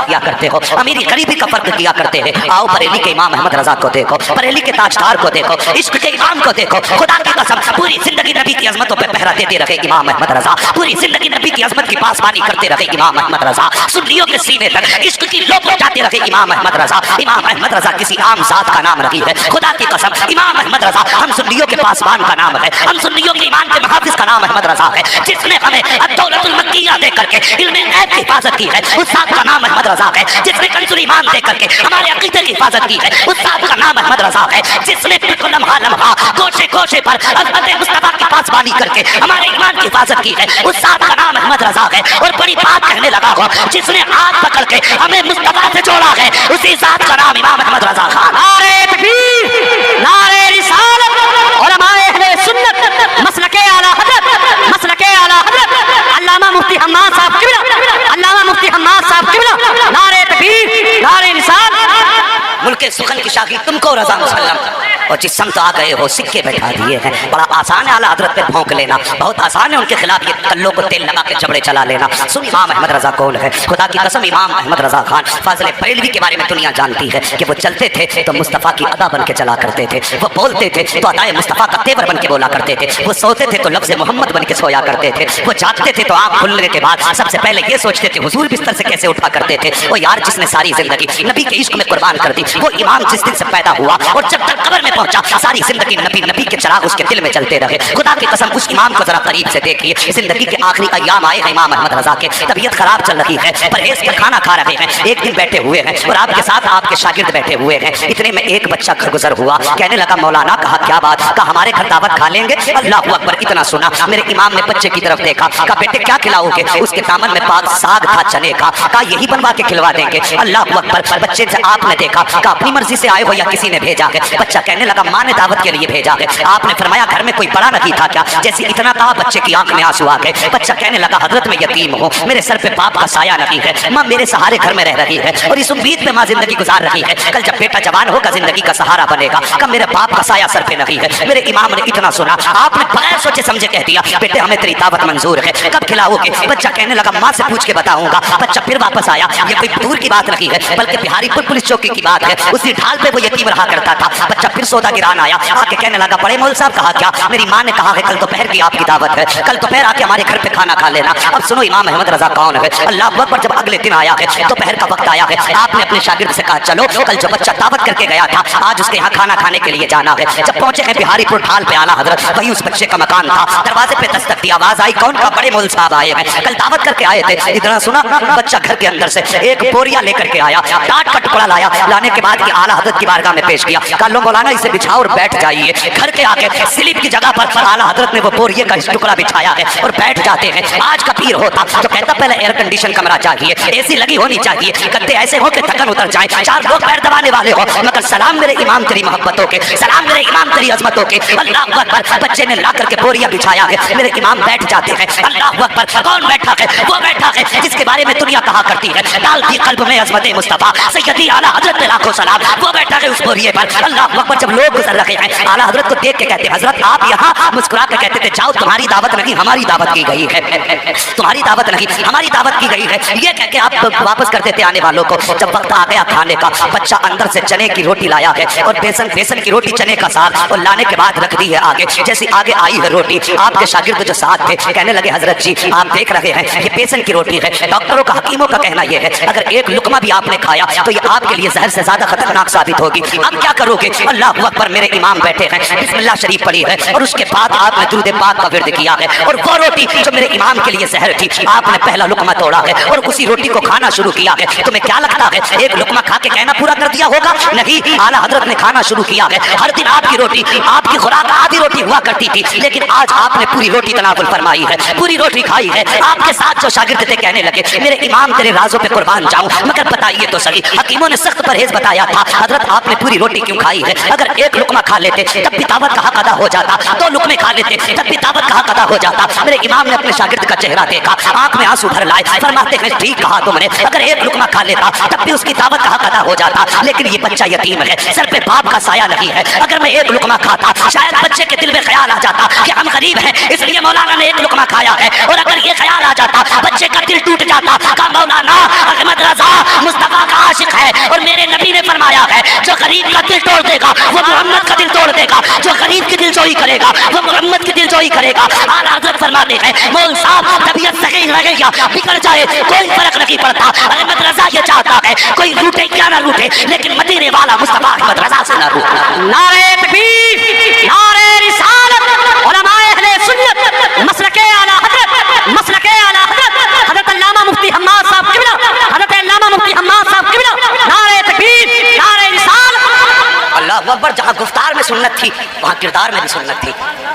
کیا کرتے ہو، امیری غریبی کا فرق کیا کرتے ہیں۔ آؤ بریلی کے امام احمد رضا کو دیکھو، بریلی کے تاجدار کو دیکھو، عشق کے امام کو دیکھو، خدا کی قسم پوری زندگی نبی کی عظمتوں پہ پہرا دیتے رہے امام احمد رضا، پوری زندگی نبی کی عظمت کی پاسبانی کرتے رہے امام احمد رضا، سنیوں کے سینے تک عشق کی لو پہنچاتے رہے امام احمد رضا۔ امام احمد رضا کسی عام ذات کا نام نہیں ہے، خدا کی قسم امام احمد رضا ہم سنیوں کے پاسبان کا نام ہے، ہم سنیوں کے ایمان کے محافظ کا نام احمد رضا ہے، جس نے ہمیں الدولۃ المکیہ دے کر کے علم غیب کی حفاظت کی ہے، اس ذات کا نام احمد رضا ہے، جس نے کنز ایمان دے کر کے ہمارے عقیدے کی حفاظت کی ہے، اس ذات کا نام احمد رضا ہے، جس نے لمحہ لمحہ گوشے گوشے پر حضرت مصطفیٰ کی پاسبانی کر کے ہمارے ایمان کی حفاظت کی ہے، اس ذات کا نام احمد رضا ہے۔ اور بڑی بات کہنے لگا ہو، جس نے ہاتھ پکڑ کے ہمیں مصطفیٰ سے جوڑا ہے، اسی ذات کا نام امام احمد رضا خان۔ نعرے تکبیر، نعرے رسالت، علماء اہل سنت، مسلک اعلیٰ حضرت، مسلک اعلیٰ حضرت علامہ مفتی حماد صاحب قبلہ، علامہ مفتی حماد صاحب قبلہ، نعرے تکبیر، نعرے رسالت۔ ملک سخن کی شاخی تم کو رضا مسلم، اور جس سمت آ گئے ہو سکے بیٹھا دیے ہیں۔ بڑا آسان ہے اعلیٰ حضرت پہ بھونک لینا، بہت آسان ہے ان کے خلاف یہ کلوں کو تیل لگا کے جبڑے چلا لینا۔ سن امام احمد رضا کون ہے؟ خدا کی قسم امام احمد رضا خان فاضل بریلوی کے بارے میں دنیا جانتی ہے کہ وہ چلتے تھے تو مصطفیٰ کی ادا بن کے چلا کرتے تھے، وہ بولتے تھے تو ادائے مصطفیٰ کا تیور بن کے بولا کرتے تھے، وہ سوتے تھے تو لفظ محمد بن کے سویا کرتے تھے، وہ جاگتے تھے تو آنکھ کھلنے کے بعد سب سے پہلے یہ سوچتے تھے حضور بستر سے کیسے اٹھا کرتے تھے۔ وہ یار جس نے ساری زندگی نبی کے عشق میں قربان کر دی، وہ امام جس دن سے پیدا ہوا اور جب تک قبر میں پہنچا ساری زندگی نبی کے چراغ اس کے دل میں چلتے رہے۔ خدا کی قسم اس امام کو ذرا قریب سے دیکھیے، زندگی کے آخری ایام آئے ہیں امام احمد رضا کے، طبیعت خراب چل رہی ہے، پرہیز کا کھانا کھا رہے ہیں، ایک دن بیٹھے ہوئے ہیں اور آپ کے ساتھ آپ کے شاگرد بیٹھے ہوئے ہیں، اتنے میں ایک بچہ گھر گزر ہوا، کہنے لگا مولانا، کہا کیا بات؟ کہا ہمارے گھر دعوت کھا لیں گے؟ اللہ اکبر، اتنا سنا میرے امام نے بچے کی طرف دیکھا، کہا بیٹے کیا کھلاؤ گے؟ اس کے دامن میں پاک ساگ تھا چنے کا، کہا یہی بنوا کے کھلوا دیں گے۔ اللہ اکبر، بچے سے آپ نے دیکھا، کہا اپنی مرضی سے آئے ہو یا کسی نے بھیجا ہے؟ بچہ کہنے لگا ماں نے دعوت کے لیے بھیجا ہے۔ آپ نے فرمایا گھر میں کوئی بڑا نہیں تھا کیا؟ جیسے اتنا کہا بچے کی آنکھ میں آنسو آ گئے، بچہ کہنے لگا حضرت میں یتیم ہوں، میرے سر پہ باپ کا سایہ نہیں ہے، ماں میرے سہارے گھر میں رہ رہی ہے اور اس امید پہ ماں زندگی گزار رہی ہے کل جب بیٹا جوان ہوگا زندگی کا سہارا بنے گا، کہ میرے باپ کا سایہ سر پہ نہیں ہے۔ میرے امام نے اتنا سنا، آپ نے بغیر سوچے سمجھے کہہ دیا بیٹے ہمیں تیری دعوت منظور ہے، کب کھلاؤ گے؟ بچہ کہنے لگا ماں سے پوچھ کے بتاؤں گا۔ بچہ پھر واپس آیا، یہ کوئی دور کی بات نہیں ہے بلکہ بہاری پور پولیس چوکی کی بات ہے، اسی ڈھال پہ وہ یتیم رہا کرتا تھا۔ بچہ پھر سودا گران آیا، آ کے کہنے لگا بڑے مول صاحب کہا کیا؟ میری ماں نے کہا ہے کل دوپہر کی آپ کی دعوت ہے، کل دوپہر آ کے ہمارے گھر پہ کھانا کھا لینا۔ اب سنو امام احمد رضا کون ہے؟ اللہ اکبر، جب اگلے دن آیا ہے دوپہر کا وقت آیا ہے، آپ نے اپنے شاگرد سے کہا چلو کل جو بچہ دعوت کر کے گیا تھا آج اس کے یہاں کھانا کھانے کے لیے جانا ہے۔ جب پہنچے ہیں بہاری پور ڈھال پہ اعلیٰ حضرت، وہی اس بچے کا مکان تھا، دروازے پہ دستک دی، آواز آئی کون؟ کا بڑے مول صاحب آئے ہیں، کل دعوت کر کے آئے تھے۔ اتنا سنا بچہ گھر کے اندر سے ایک بوریا لے کر کے آیا، ٹاٹ کا ٹکڑا لایا، لانے کے بعد یہ اعلیٰ حضرت کی بارگاہ میں پیش کیا، کہا لو مولانا اسے بچھاؤ اور بیٹھ جائیے۔ گھر کے آگے سلیپ کی جگہ پر اعلیٰ حضرت نے وہ بوریے کا ٹکڑا بچھایا ہے اور بیٹھ جاتے ہیں۔ آج کا پیر ہوتا تو کہتا پہلے ایئر کنڈیشن کمرہ چاہیے، اے سی لگی ہونی چاہیے، گدے ایسے ہو کہ تھکن اتر جائیں، چار لوگ پیر دبانے والے ہو، مگر سلام میرے امام تیری محبتوں کے، سلام میرے امام تیری عظمتوں کے۔ اللہ اکبر، بچے نے لا کر کے بوریا بچھایا ہے، میرے امام بیٹھ جاتے ہیں۔ اللہ اکبر، کون بیٹھا ہے؟ وہ بیٹھا ہے جس کے بارے میں دنیا کہا کرتی ہے ڈالتی قلب میں عظمت مصطفیٰ سیدی اعلیٰ حضرت پہ لاکھوں سلام، وہ بیٹھا ہے اس بوریے پر۔ اللہ اکبر، جب لوگ گزر رہے ہیں اعلیٰ حضرت کو دیکھ کے کہتے ہیں حضرت آپ یہاں، مسکرا کے کہتے تھے جاؤ تمہاری دعوت نہیں ہماری دعوت کی گئی ہے، تمہاری دعوت نہیں ہماری دعوت کی گئی ہے۔ یہ کہہ کے آپ واپس کرتے تھے آنے والوں کو۔ جب وقت آ گیا کھانے کا، بچہ اندر سے چنے کی روٹی لایا ہے اور بیسن کی روٹی چنے کا ساگ، اور لانے کے بعد رکھ دی ہے آگے۔ جیسے آگے آئی ہے روٹی، آپ کے شاگرد جو ساتھ تھے کہنے لگے حضرت جی آپ دیکھ رہے ہیں یہ بیسن کی روٹی ہے، ڈاکٹروں کا حکیموں کا کہنا یہ ہے اگر ایک لقمہ بھی آپ نے کھایا تو یہ آپ کے لیے زہر سے زیادہ خطرناک ثابت ہوگی، اب کیا کرو گے؟ اللہ اکبر، میرے امام بیٹھے ہیں، بسم اللہ شریف پڑھی ہے اور اس کے بعد آپ نے درود پاک کا ورد کیا ہے، اور وہ روٹی جو میرے امام کے لیے زہر تھی آپ نے پہلا لقمہ توڑا ہے اور اسی روٹی کو کھانا شروع کیا ہے۔ تمہیں کیا لگتا ہے ایک لقمہ کھا کے کہنا پورا کر دیا ہوگا؟ نہیں، اعلیٰ حضرت نے کھانا شروع کیا ہے۔ ہر دن آپ کی روٹی، آپ کی خوراک آدھی روٹی ہوا کرتی تھی، لیکن آج آپ نے پوری روٹی تناول فرمائی ہے، پوری روٹی کھائی ہے۔ آپ کے ساتھ جو شاگرد تھے کہنے لگے میرے امام تیرے رازوں پہ قربان جاؤں، مگر بتائیے تو صحیح، حکیموں نے سخت پرہیز بتایا تھا، حضرت آپ نے پوری روٹی کیوں کھائی ہے؟ اگر اگر ایک لقمہ کھا لیتے تب بھی دعوت کا حق ادا ہو جاتا، 2 لقمے کھا لیتے تب بھی دعوت کا حق ادا ہو جاتا۔ میرے امام نے اپنے شاگرد کا چہرہ دیکھا، آنکھ میں آنسو بھر لائے، فرماتے ہیں ٹھیک کہا تم نے، اگر ایک لقمہ کھا لیتا تب بھی اس کی دعوت کا حق ادا ہو جاتا، لیکن یہ بچہ یتیم ہے، سر پہ باپ کا سایہ نہیں ہے، اگر میں ایک لقمہ کھاتا شاید بچے کے دل میں خیال آ جاتا کہ ہم غریب ہیں اس لیے مولانا نے ایک لقمہ کھایا ہے، اور اگر یہ خیال آ جاتا بچے کا دل ٹوٹ جاتا کہ مولانا احمد رضا مصطفیٰ کا عاشق ہے، اور میرے نبی نے فرمایا ہے جو غریب کا دل توڑ دے گا وہ محمد کا دل توڑ دے گا، جو غریب کی دل جوئی کرے گا وہ محمد کی دل جوئی کرے گا۔ اعلیٰ حضرت فرماتے ہیں مول صاحب طبیعت صحیح رہے یا بگڑ جائے کوئی فرق نہیں پڑتا، احمد رضا یہ چاہتا ہے کوئی روٹے کیا نہ روٹے لیکن مدینے والا مصطفیٰ احمد رضا سے نہ روٹے۔ نعرہ تکبیر، نعرہ رسالت، علماء اہل سنت، مسلک اعلیٰ حضرت، مسلک اعلیٰ حضرت حضرت علامہ مفتی حماد صاحب قبلہ، حضرت علامہ مفتی حماد صاحب قبلہ، نعرہ تکبیر، نعرہ رسالت۔ اللہ اکبر، جہاں گفتار میں سنت تھی وہاں کردار میں بھی سنت تھی،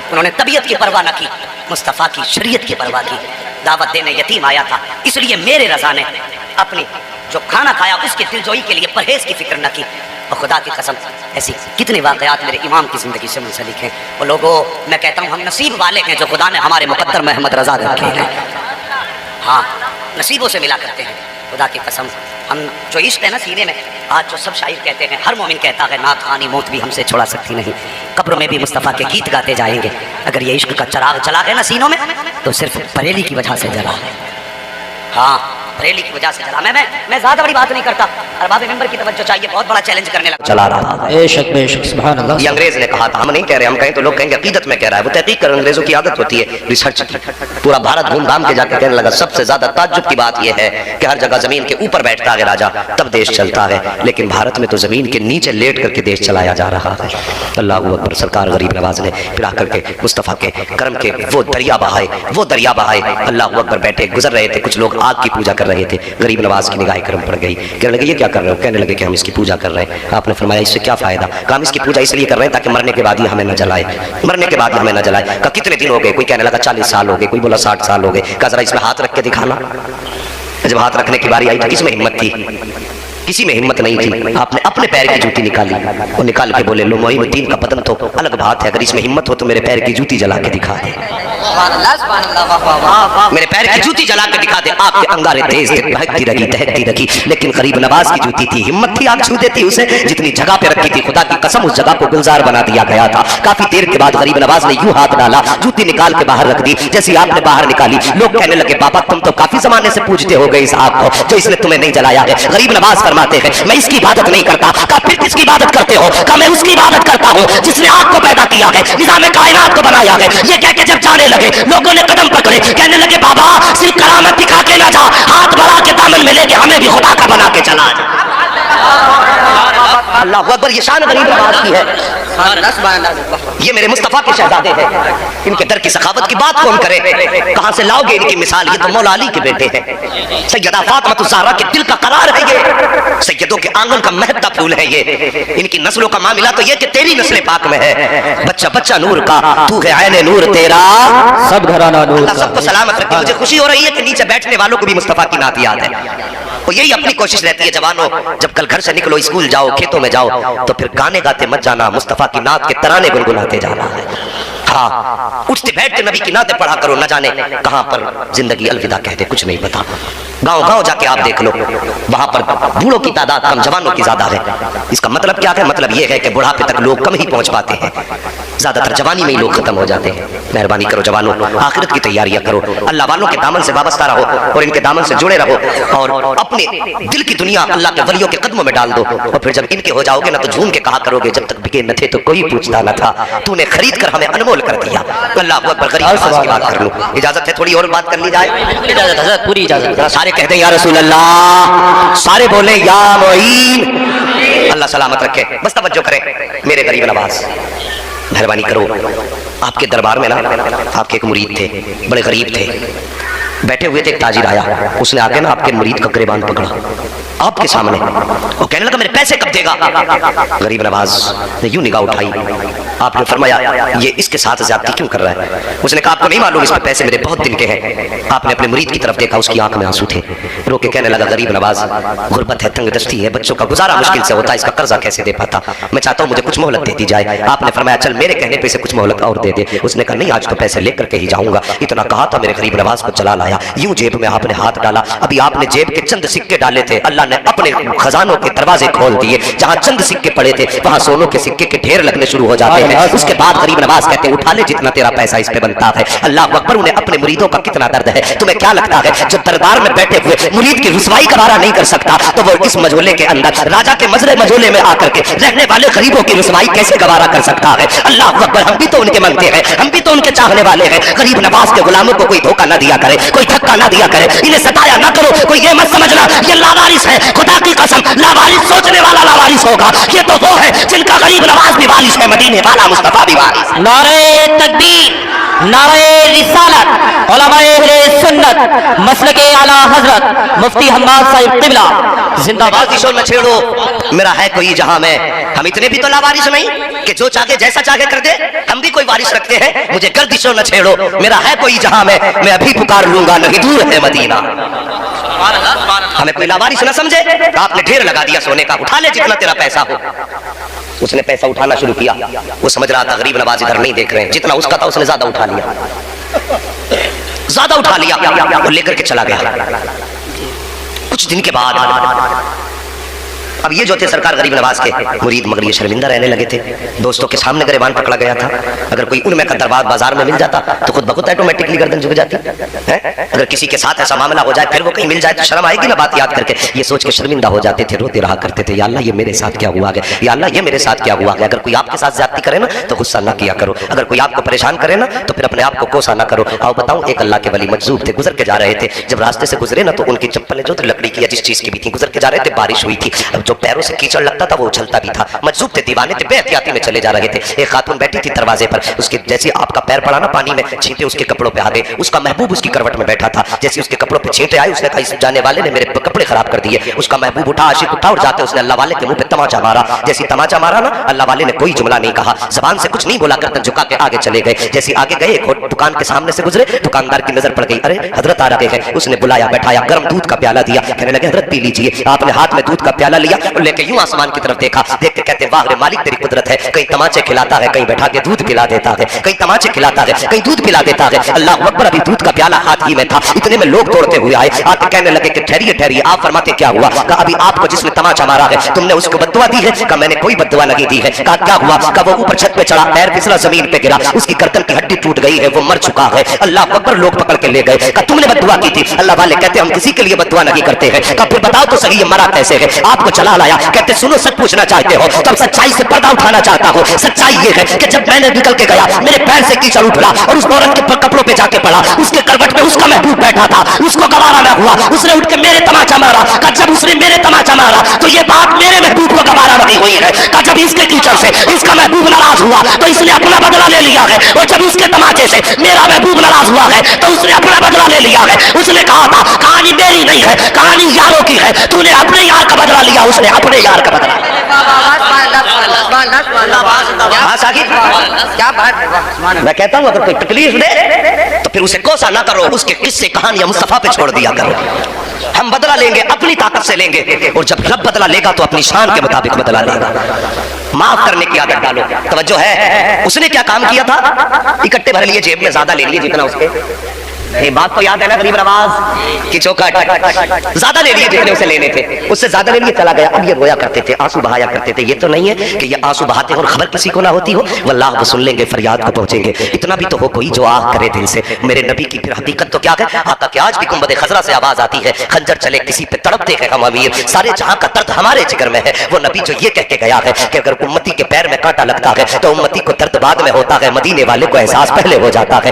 انہوں نے طبیعت کی پرواہ نہ کی، مصطفیٰ کی شریعت کی پرواہ کی۔ دعوت دینے یتیم آیا تھا، اس لیے میرے رضا نے اپنی جو کھانا کھایا اس کی دلجوئی کے لیے پرہیز کی فکر نہ کی۔ اور خدا کی قسم ایسی کتنے واقعات میرے امام کی زندگی سے منسلک ہیں، وہ لوگوں میں کہتا ہوں ہم نصیب والے ہیں جو خدا نے ہمارے مقدر میں احمد رضا رکھے ہیں، ہاں نصیبوں سے ملا کرتے ہیں۔ خدا کی قسم ہم جو عشق ہے نا سینے میں، آج جو سب شاعر کہتے ہیں، ہر مومن کہتا ہے نعت خوانی موت بھی ہم سے چھڑا سکتی نہیں، قبروں میں بھی مصطفیٰ کے گیت گاتے جائیں گے۔ اگر یہ عشق کا چراغ جلا ہے نا سینوں میں تو صرف بریلی کی وجہ سے جلا ہے، ہاں بریلی کی وجہ سے جلا۔ میں زیادہ بڑی بات نہیں کرتا، ارباب ممبر کی توجہ چاہیے، بہت بڑا چیلنج کرنے لگا چلا رہا تھا۔ بے شک سبحان اللہ۔ یہ انگریز نے کہا تھا، ہم نہیں کہہ رہے، ہم کہیں تو لوگ کہیں گے عقیدت میں کہہ رہا ہے، وہ تحقیق کر، انگریزوں کی عادت ہوتی ہے ریسرچ کی۔ پورا بھارت گھوم گھام کے جا کے کہنے لگا سب سے زیادہ تعجب کی بات یہ ہے کہ ہر جگہ زمین کے اوپر بیٹھتا ہے راجا تب دیش چلتا ہے، لیکن بھارت میں تو زمین کے نیچے لیٹ کر کے دیش چلایا جا رہا ہے۔ اللہ اکبر۔ سرکار غریب نواز نے پھر آ کر کے مصطفیٰ کے کرم کے وہ دریا بہائے، اللہ اکبر۔ بیٹھے گزر رہے تھے کچھ لوگ، آگ کی پوجا کر رہے تھے، غریب نواز کی نگاہ کرم پڑ گئی، کہنے لگے یہ کیا کر رہے ہو؟ کہنے لگے کہ ہم اس کی پوجا کر رہے ہیں۔ آپ نے فرمایا اس سے کیا فائدہ؟ کہا ہم اس کی پوجا اس لیے کر رہے ہیں تاکہ مرنے کے بعد ہی ہمیں نہ جلائے، مرنے کے بعد ہی ہمیں نہ جلائے۔ کہا کتنے دن ہو گئے؟ کوئی کہنے لگا 40 سال ہو گئے، کوئی بولا 60 سال ہو گئے۔ کہا ذرا اس میں ہاتھ رکھ کے دکھانا۔ جب ہاتھ رکھنے کی باری آئی تو کس میں ہمت تھی؟ کسی میں ہمت نہیں تھی۔ آپ نے اپنے پیر کی جوتی نکالی اور نکال کے بولے لو معین الدین کا بدن تو الگ بات ہے، اگر اس میں ہمت ہو تو میرے پیر کی جوتی جلا کے دکھا دے، میرے پیر کی جوتی جلا کے دکھا دے۔ آپ کے انگارے تیز تھے، بہکتی رہی دہکتی رہی، لیکن غریب نواز کی جوتی تھی، ہمت تھی، آگ چھو دیتی اسے جتنی جگہ پہ رکھی تھی۔ خدا کی قسم اس جگہ کو گلزار بنا دیا گیا تھا۔ کافی دیر کے بعد غریب نواز نے یوں ہاتھ ڈالا، جوتی نکال کے باہر رکھ دی۔ جیسے آپ نے باہر نکالی لوگ کہنے لگے بابا تم تو کافی زمانے سے پوجتے ہو گئے اس آگ کو جو اس نے تمہیں نہیں جلایا ہے۔ غریب نواز فرماتے ہیں میں اس کی عبادت نہیں کرتا۔ کہا پھر کس کی عبادت کرتے ہو؟ کہا میں اس کی عبادت کرتا ہوں جس نے آگ کو پیدا کیا ہے، نظام کائنات کو بنایا ہے۔ یہ کہہ کے جب جانے لگے لوگوں نے قدم پکڑے، کہنے لگے بابا صرف کرامت دکھا کے نہ جا، ہاتھ بڑھا کے دامن میں لے کے ہمیں بھی خدا کا بنا کے چلا جا۔ اللہ اکبر۔ یہ شان غریب نواز کی ہے، یہ میرے مصطفیٰ کے شہزادے ہیں، ان کے در کی سخاوت کی بات کون کرے؟ کہاں سے لاؤ گے ان کی مثال؟ یہ تو مولا علی کے بیٹے ہیں، سیدہ فاطمہ الزہرا کے دل کا قرار ہے، یہ سیدوں کے آنگن کا مہکتا پھول ہے، یہ ان کی نسلوں کا معاملہ تو یہ کہ تیری نسل پاک میں ہے۔ بچہ بچہ نور کا تو ہے عین نور تیرا، سب گھرانہ نور اللہ سب کو سلامت رکھے۔ مجھے خوشی ہو رہی ہے کہ نیچے بیٹھنے والوں کو بھی مصطفیٰ کی نعت یاد ہے، اور یہی اپنی کوشش رہتی ہے جوانوں جب کل گھر سے نکلو، اسکول جاؤ، کھیتوں میں جاؤ تو پھر گانے گاتے مت جانا، مصطفیٰ کی نعت کے ترانے گنگناتے جانا ہے۔ ہاں اٹھتے بیٹھتے نبی کی نعتیں پڑھا کرو، نہ جانے کہاں پر زندگی الوداع کہہ دے، کچھ نہیں پتا۔ گاؤں گاؤں جا کے آپ دیکھ لو، وہاں پر بوڑھوں کی تعداد کم، جوانوں کی زیادہ ہے۔ اس کا مطلب کیا ہے؟ مطلب یہ ہے کہ بڑھاپے تک لوگ کم ہی پہنچ پاتے ہیں، زیادہ تر جوانی میں ہی لوگ ختم ہو جاتے ہیں۔ مہربانی کرو جوانوں، آخرت کی تیاریاں کرو، اللہ والوں کے دامن سے وابستہ رہو اور ان کے دامن سے جڑے رہو، اور اپنے دل کی دنیا اللہ کے ولیوں کے قدموں میں ڈال دو، اور پھر جب ان کے ہو جاؤ گے نا تو جھوم کے کہا کرو گے جب تک بکے نہ تھے تو کوئی پوچھتا نہ تھا، تو نے خرید کر ہمیں انمول کر دیا۔ اللہ اکبر۔ غریب نواز کی بات کر لوں، اجازت ہے تھوڑی اور بات کر لی جائے؟ اجازت حضرت، پوری اجازت۔ سارے کہتے ہیں یا رسول اللہ، سارے بولیں یا معین، اللہ سلامت رکھے۔ بس توجہ کریں میرے غریب نواز، مہربانی کرو۔ آپ کے دربار میں نا آپ کے ایک مرید تھے، بڑے غریب تھے، بیٹھے ہوئے تھے، ایک تاجر آیا، اس نے آ کے نا آپ کے مرید کا گریبان پکڑا آپ کے سامنے، وہ کہنے لگا میرے پیسے کب دے گا؟ غریب نواز نے یوں نگاہ اٹھائی، آپ نے فرمایا یہ اس کے ساتھ زیادتی کیوں کر رہا ہے؟ اس نے کہا آپ کو نہیں معلوم اس پہ پیسے میرے بہت دن کے ہیں۔ آپ نے اپنے مرید کی طرف دیکھا، اس کی آنکھ میں آنسو تھے، رو کے کہنے لگا غریب نواز، غربت ہے، تنگ دستی ہے، بچوں کا گزارا مشکل سے ہوتا ہے، اس کا قرضہ کیسے دے پاتا، میں چاہتا ہوں مجھے کچھ مہلت دے دی جائے۔ آپ نے فرمایا چل میرے کہنے پہ سے کچھ مہلت اور دے دے۔ اس نے کہا نہیں آج تو پیسے لے کر کے ہی جاؤں گا۔ اتنا کہا تھا میرے غریب نواز کو چلا لایا، یوں جیب میں آپ نے ہاتھ ڈالا، ابھی آپ نے جیب کے چند سکے ڈالے تھے، اللہ نے اپنے خزانوں کے دروازے کھول دیے، جہاں چند سکے پڑے تھے وہاں سونوں کے سکے کے ڈھیر لگنے شروع ہو جاتے ہیں۔ اس کے بعد غریب نواز کہتے ہیں اٹھا لے جتنا تیرا پیسہ اس پہ بنتا ہے۔ اللہ اکبر، انہیں اپنے مریدوں کا کتنا درد ہے۔ تمہیں کیا لگتا ہے جب دربار میں بیٹھے ہوئے مرید کی رسوائی کا بارہ نہیں کر سکتا تو وہ اس مجولے کے اندر راجا کے مجولے میں آ کر کے رہنے والے غریبوں کی رسوائی کیسے گوارا کر سکتا ہے؟ اللہ اکبر، ہم بھی تو ان کے منتے ہیں، ہم بھی تو ان کے چاہنے والے ہیں۔ غریب نواز کے غلاموں کو کوئی دھوکہ نہ دیا کرے، کوئی دھکا نہ دیا کرے، انہیں ستایا نہ کرو۔ کوئی یہ مت سمجھنا یہ لاوارث ہے، خدا کی قسم لاوارث سوچنے والا لاوارث ہوگا، یہ تو وہ ہے جن کا غریب نواز بھی وارث ہے، مدینے والا مصطفیٰ بھی وارث ہے۔ نعرہ تکبیر، نعرہ رسالت، علماء اہل سنت، مسلک اعلی حضرت مفتی حماد صاحب قبلہ زندہ باد۔ گردشوں نہ چھیڑو میرا ہے کوئی جہاں میں، ہم اتنے بھی تو لاوارث نہیں کہ جو چاہے جیسا چاہے کر دے، ہم بھی کوئی وارث رکھتے ہیں۔ مجھے گردشوں نہ چھیڑو میرا ہے کوئی جہاں میں ابھی پکار لوں گا، نہیں دور ہے مدینہ۔ ہمیں کوئی لاوارث نہ سمجھے، آپ نے ڈھیر لگا دیا سونے کا، اٹھا لے جتنا تیرا پیسہ ہو۔ اس نے پیسہ اٹھانا شروع کیا، وہ سمجھ رہا تھا غریب نواز ادھر نہیں دیکھ رہے ہیں، جتنا اس کا تھا اس نے زیادہ اٹھا لیا، زیادہ اٹھا لیا، وہ لے کر کے چلا گیا۔ کچھ دن کے بعد اب یہ جو تھے سرکار غریب نواز کے مرید، مگر یہ شرمندہ رہنے لگے تھے، دوستوں کے سامنے گریبان پکڑا گیا تھا۔ اگر کوئی ان میں کا دربار بازار میں مل جاتا تو خود بخود آٹومیٹکلی گردن جھک جاتی ہے۔ اگر کسی کے ساتھ ایسا معاملہ ہو جائے پھر وہ کہیں مل جائے تو شرم آئے گی نا بات یاد کر کے، یہ سوچ کے شرمندہ ہو جاتے تھے، روتے رہا کرتے تھے، یا اللہ یہ میرے ساتھ کیا ہوا ہے، یا اللہ یہ میرے ساتھ کیا ہوا ہے۔ اگر کوئی آپ کے ساتھ زیادتی کرے نا تو غصہ نہ کیا کرو، اگر کوئی آپ کو پریشان کرے نا تو پھر اپنے آپ کو کوسا نہ کرو۔ آؤ بتاؤں، ایک اللہ کے ولی مجذوب تھے، گزر کے جا رہے تھے، جب راستے سے گزرے نا تو ان کی چپلیں جو لکڑی کی یا جس چیز کی بھی تھی، گزر کے جا رہے تھے، بارش ہوئی تھی، اب جو پیروں سے کیچڑ لگتا تھا وہ اچھلتا بھی تھا، مجذوب تھے، دیوانے تھے، بے احتیاطی میں چلے جا رہے تھے۔ ایک خاتون بیٹھی تھی دروازے پر، اس کے جیسے آپ کا پیر پڑا نا پانی میں، چھینٹے اس کے کپڑوں پہ آ گئے، اس کا محبوب اس کی کروٹ میں بیٹھا تھا، جیسے اس کے کپڑوں پہ چھینٹے آئے اس نے کہا اس جانے والے نے میرے کپڑے خراب کر دیے۔ اس کا محبوب اٹھا، عاشق اٹھا اور جاتے اس نے اللہ والے کے منہ پہ تماچا مارا، جیسے تماچا مارا نا اللہ والے نے کوئی جملہ نہیں کہا، زبان سے کچھ نہیں بولا، گردن جھکا کے آگے چلے گئے۔ جیسے آگے گئے ایک دکان کے سامنے سے گزرے، دکاندار کی نظر پڑ گئی، ارے حضرت آ رہے ہیں، اس نے بلایا، بیٹھایا، گرم دودھ کا پیالہ دیا، کہنے لگے حضرت پی لیجئے۔ آپ نے ہاتھ میں دودھ کا پیالہ لیا اور لے کے یوں آسمان کی طرف دیکھا، دیکھ کے کہتے واہ رے مالک تیری قدرت ہے، کہیں تماچے کھلاتا ہے، کہیں بیٹھا کے دودھ پلا دیتا ہے، کہیں تماچے کھلاتا ہے، کہیں دودھ پلا دیتا ہے۔ اللہ اکبر، ابھی دودھ کا پیالہ ہاتھ ہی میں تھا، اتنے میں لوگ دوڑتے ہوئے آئے، آ کے کہنے لگے کہ ٹھہریے ٹھہریے، آپ فرماتے کیا ہوا؟ کہا ابھی آپ کو جس نے تماچا مارا ہے تم نے اس کو بددعا دی ہے؟ کہا میں نے کوئی بددعا نہیں دی ہے۔ کہا کیا ہوا؟ کہا وہ اوپر چھت پہ چڑھا، پیر پھسلا، زمین پہ گرا، اس کی گردن کی ہڈی ٹوٹ گئی ہے، وہ مر چکا ہے۔ اللہ اکبر، لوگ پکڑ کے لے گئے، کہا تم نے بددعا کی تھی؟ اللہ والے کہتے ہم کسی کے لیے بددعا نہیں کرتے ہیں۔ کہا پھر بتاؤ تو صحیح یہ مرا کیسے ہے؟ آپ کو چلا لایا، کہتے سنو سچ پوچھنا چاہتے ہو تو سچائی سے پردہ اٹھانا چاہتا ہوں۔ سچائی یہ ہے کہ جب میں نے نکل کے گیا میرے پیر سے کیچڑ اٹھا اور اس عورت کے کپڑوں پہ جا کے پڑا، اس کے کروٹ میں اس کا محبوب بیٹھا تھا، اس کو گوارا نہ ہوا، اس نے اٹھ کے میرے تماچا مارا۔ کہ جب اس نے میرے تماچا مارا تو یہ بات میرے محبوب کو گوارا نہیں ہوئی ہے۔ کہ جب اس کے کیچڑ سے اس کا محبوب ناراض ہوا تو اس نے اپنا بدلہ لے لیا ہے، اور جب اس کے تماچے سے میرا محبوب ناراض ہوا ہے تو اس نے اپنا بدلہ لے لیا ہے۔ اس نے کہا تھا کہانی میری نہیں ہے، کہانی یاروں کی ہے، تو نے اپنے یار کا بدلہ لیا، اس نے اپنے یار کا بدلہ لیا۔ میں کہتا ہوں اگر کوئی تکلیف دے تو پھر اسے کوسا نہ کرو، اس کے قصے کہانیاں مصطفیٰ پہ چھوڑ دیا کرو۔ ہم بدلہ لیں گے اپنی طاقت سے لیں گے، اور جب رب بدلہ لے گا تو اپنی شان کے مطابق بدلہ لے گا۔ معاف کرنے کی عادت ڈالو۔ توجہ ہے، اس نے کیا کام کیا تھا؟ اکٹھے بھر لیے، جیب میں زیادہ لے لیے جتنا اس کے، یہ بات تو یاد ہے نا غریب نواز کی چوکھٹ، زیادہ لے لیے جتنے اسے لینے تھے، اس سے زیادہ لے لیے، چلا گیا۔ اب یہ رویا کرتے تھے، آنسو بہایا کرتے تھے، یہ تو نہیں ہے کہ یہ آنسو بہاتے ہیں اور خبر کسی کو نہ ہوتی ہو، واللہ وہ سن لیں گے، فریاد کو پہنچیں گے۔ اتنا بھی تو ہو کوئی جو آہ کرے دل سے۔ میرے نبی کی پھر حقیقت تو کیا ہے؟ آقا کہ آج بھی گنبد خضرا سے آواز آتی ہے، خنجر چلے کسی پہ تڑپتے ہیں ہم امیر، سارے جہاں کا درد ہمارے جگر میں ہے۔ وہ نبی جو یہ کہہ کے گیا ہے کہ اگر امتی کے پیر میں کانٹا لگتا ہے تو امتی کو درد بعد میں ہوتا ہے، مدینے والے کو احساس پہلے ہو جاتا ہے۔